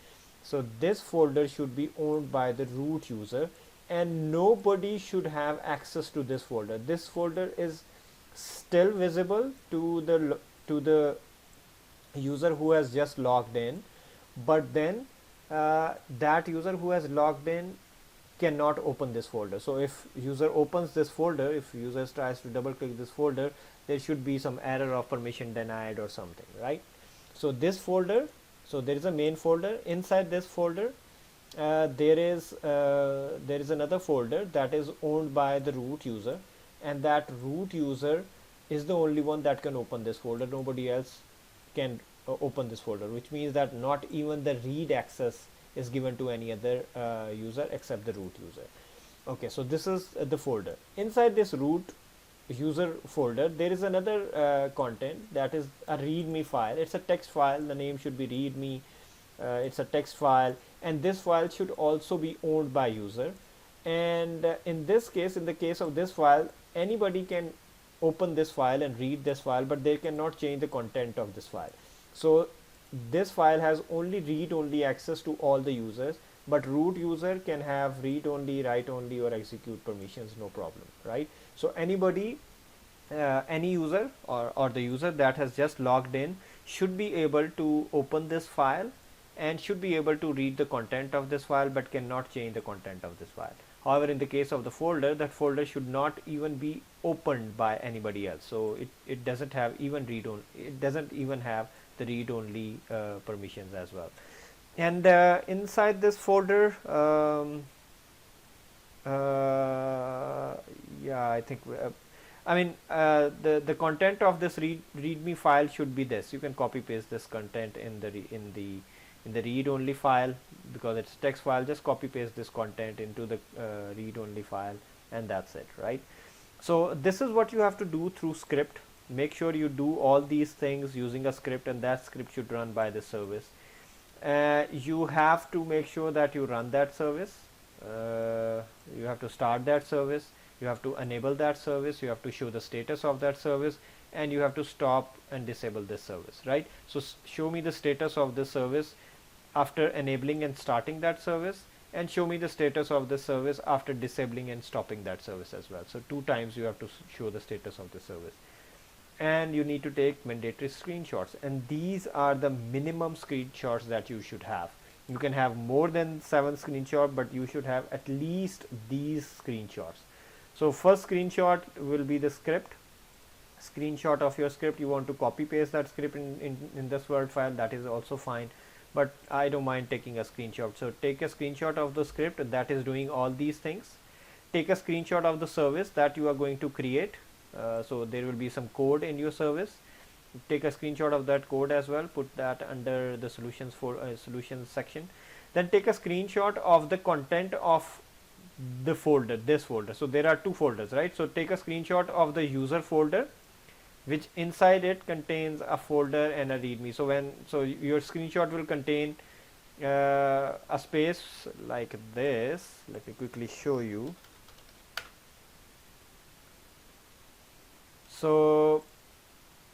so this folder should be owned by the root user and nobody should have access to this folder. This folder is still visible to the user who has just logged in, but then that user who has logged in cannot open this folder. So if user opens this folder, if user tries to double click this folder, there should be some error of permission denied or something, right? So this folder, so there is a main folder. Inside this folder there is another folder that is owned by the root user, and that root user is the only one that can open this folder. Nobody else can open this folder, which means that not even the read access is given to any other user except the root user. Okay, so this is the folder. Inside this root user folder there is another content that is a readme file. It's a text file. The name should be readme. It's a text file, and this file should also be owned by user. And in this case, in the case of this file, anybody can open this file and read this file, but they cannot change the content of this file. So this file has only read-only access to all the users, but root user can have read-only, write-only, or execute permissions, no problem, right? So anybody, any user or the user that has just logged in should be able to open this file and should be able to read the content of this file, but cannot change the content of this file. However, in the case of the folder, that folder should not even be opened by anybody else. So it doesn't have even read-only, it doesn't even have the read-only permissions as well. And inside this folder, yeah, I think the content of this readme file should be this. You can copy paste this content in the read-only file, because it's text file. Just copy paste this content into the read-only file, and that's it, right? So this is what you have to do through script. Make sure you do all these things using a script, and that script should run by the service. You have to make sure that you run that service. You have to start that service. You have to enable that service. You have to show the status of that service, and you have to stop and disable this service, right? So show me the status of this service after enabling and starting that service, and show me the status of the service after disabling and stopping that service as well. So 2 times you have to show the status of the service. And you need to take mandatory screenshots, and these are the minimum screenshots that you should have. You can have more than 7 screenshots, but you should have at least these screenshots. So first screenshot will be the script. Screenshot of your script. You want to copy paste that script in this Word file, that is also fine, but I don't mind taking a screenshot. So take a screenshot of the script that is doing all these things. Take a screenshot of the service that you are going to create. So there will be some code in your service. Take a screenshot of that code as well, put that under the solutions section. Then take a screenshot of the content of the folder, this folder. So there are 2 folders, right? So take a screenshot of the user folder, which inside it contains a folder and a readme. So your screenshot will contain a space like this. Let me quickly show you. So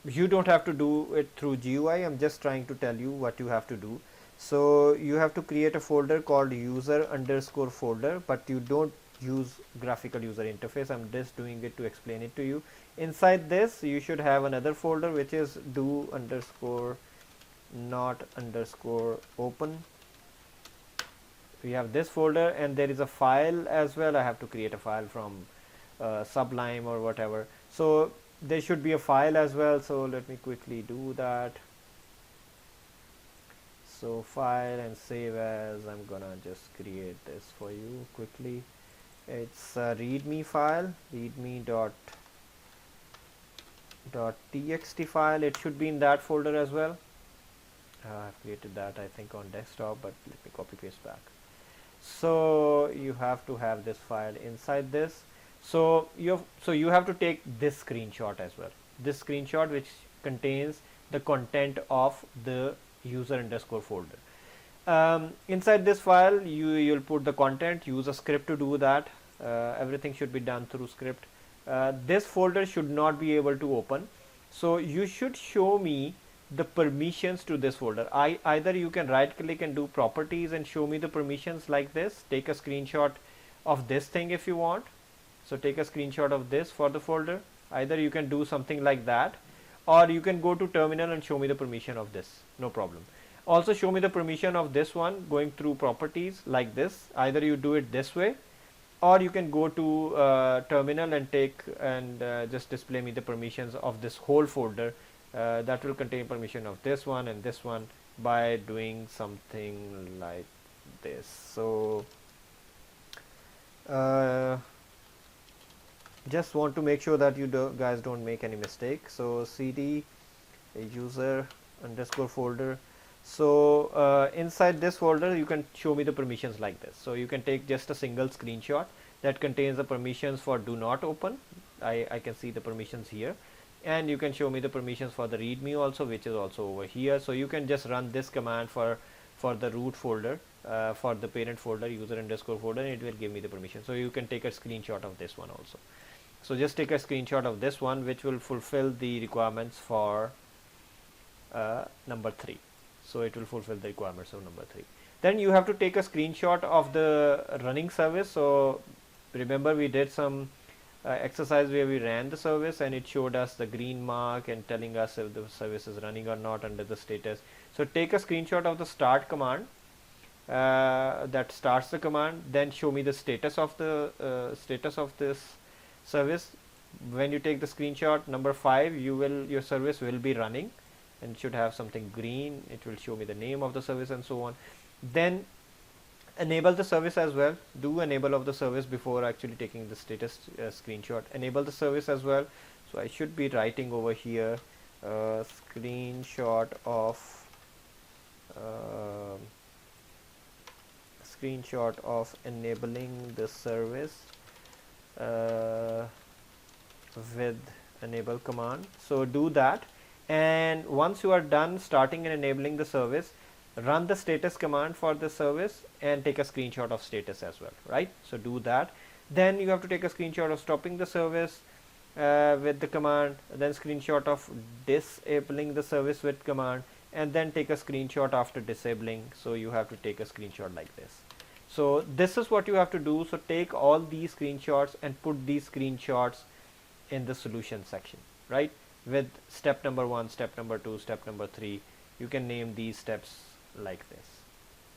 you don't have to do it through GUI. I'm just trying to tell you what you have to do. So you have to create a folder called user_folder, but you don't use graphical user interface. I'm just doing it to explain it to you. Inside this you should have another folder which is do_not_open. We have this folder, and there is a file as well. I have to create a file from Sublime or whatever. So there should be a file as well. So let me quickly do that. So file and save as. I'm gonna just create this for you quickly. It's a readme file, readme.txt file. It should be in that folder as well. I've created that, I think, on desktop, but let me copy paste back. So you have to have this file inside this. So you have to take this screenshot as well. This screenshot which contains the content of the user underscore folder. Inside this file, you'll put the content. Use a script to do that. Everything should be done through script. This folder should not be able to open. So you should show me the permissions to this folder. Either you can right click and do properties and show me the permissions like this. Take a screenshot of this thing if you want. So take a screenshot of this for the folder. Either you can do something like that, or you can go to terminal and show me the permission of this. No problem. Also show me the permission of this one going through properties like this. Either you do it this way, or you can go to terminal and take and just display me the permissions of this whole folder that will contain permission of this one and this one by doing something like this. So just want to make sure that you guys don't make any mistake. So cd user underscore folder. So inside this folder you can show me the permissions like this. So you can take just a single screenshot that contains the permissions for do not open. I can see the permissions here, and you can show me the permissions for the readme also, which is also over here. So you can just run this command for the root folder, for the parent folder user underscore folder, and it will give me the permission. So you can take a screenshot of this one also. So just take a screenshot of this one, which will fulfill the requirements for number 3. So it will fulfill the requirements of number 3. Then you have to take a screenshot of the running service. So remember we did some exercise where we ran the service and it showed us the green mark and telling us if the service is running or not under the status. So take a screenshot of the start command that starts the command, then show me the status of this service. When you take the screenshot number 5, your service will be running and should have something green. It will show me the name of the service and so on. Then enable the service as well. Do enable of the service before actually taking the status screenshot. Enable the service as well. So I should be writing over here screenshot of enabling the service with enable command. So do that, and once you are done starting and enabling the service, run the status command for the service and take a screenshot of status as well, right? So do that. Then you have to take a screenshot of stopping the service with the command, then screenshot of disabling the service with command, and then take a screenshot after disabling. So you have to take a screenshot like this. So this is what you have to do. So take all these screenshots and put these screenshots in the solution section, right? With step number 1, step number 2, step number 3. You can name these steps like this.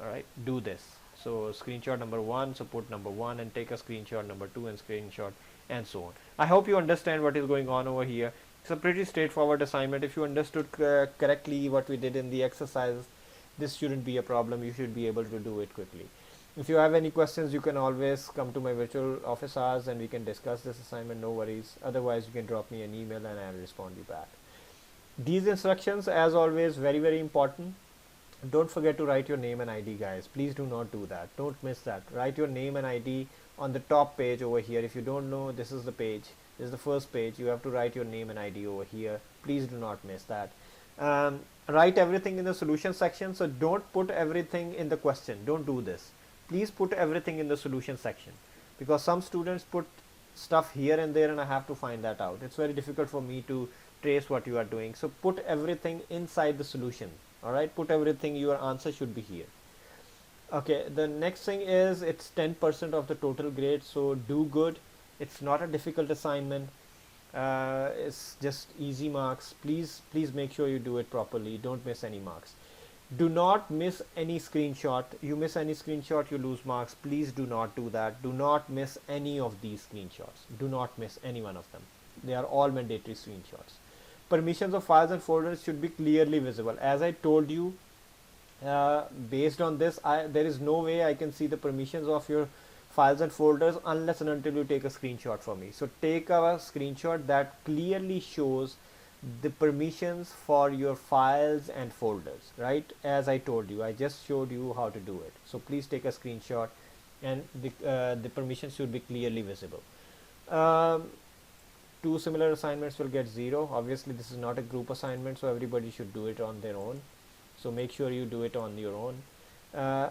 All right, do this. So screenshot number 1, so put number 1 and take a screenshot number 2 and screenshot and so on. I hope you understand what is going on over here. It's a pretty straightforward assignment. If you understood correctly what we did in the exercise, this shouldn't be a problem. You should be able to do it quickly. If you have any questions, you can always come to my virtual office hours and we can discuss this assignment, no worries. Otherwise, you can drop me an email and I will respond you back. These instructions, as always, very, very important. Don't forget to write your name and ID, guys. Please do not do that. Don't miss that. Write your name and ID on the top page over here. If you don't know, this is the page. This is the first page. You have to write your name and ID over here. Please do not miss that. Write everything in the solution section. So don't put everything in the question. Don't do this. Please put everything in the solution section, because some students put stuff here and there and I have to find that out. It's very difficult for me to trace what you are doing. So put everything inside the solution. All right, put everything. Your answer should be here. Okay, the next thing is it's 10% of the total grade. So do good. It's not a difficult assignment. It's just easy marks. Please make sure you do it properly. Don't miss any marks. Do not miss any screenshot. You miss any screenshot, you lose marks. Please do not do that. Do not miss any of these screenshots. Do not miss any one of them. They are all mandatory screenshots. Permissions of files and folders should be clearly visible. As I told you, based on this, there is no way I can see the permissions of your files and folders unless and until you take a screenshot for me. So take a screenshot that clearly shows the permissions for your files and folders, right? As I told you, I just showed you how to do it. So please take a screenshot and the permissions should be clearly visible. Um, Two similar assignments will get 0. Obviously this is not a group assignment, so everybody should do it on their own, so make sure you do it on your own. uh,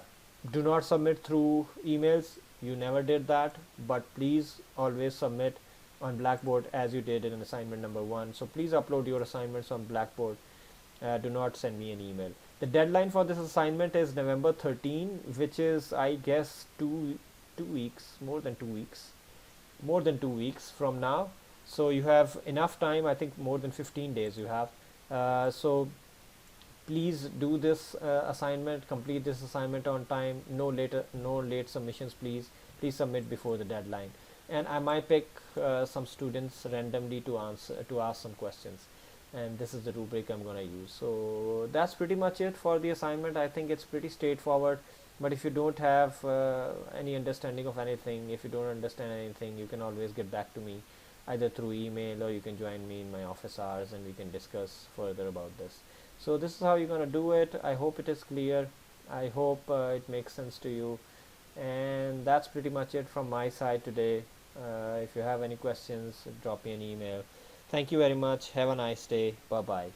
do not submit through emails. You never did that, but please always submit on Blackboard as you did in assignment number 1. So please upload your assignments on Blackboard. Do not send me an email. The deadline for this assignment is November 13, which is, I guess, 2 weeks, more than 2 weeks from now. So you have enough time. I think more than 15 days you have. So please do this assignment, complete this assignment on time. No late submissions, please submit before the deadline. And I might pick some students randomly to ask some questions, and this is the rubric I'm gonna use. So that's pretty much it for the assignment. I think it's pretty straightforward, but if you don't have any understanding of anything, if you don't understand anything, you can always get back to me either through email, or you can join me in my office hours and we can discuss further about this. So this is how you're going to do it. I hope it is clear. I hope it makes sense to you. And that's pretty much it from my side today. If you have any questions, drop me an email. Thank you very much. Have a nice day. Bye bye.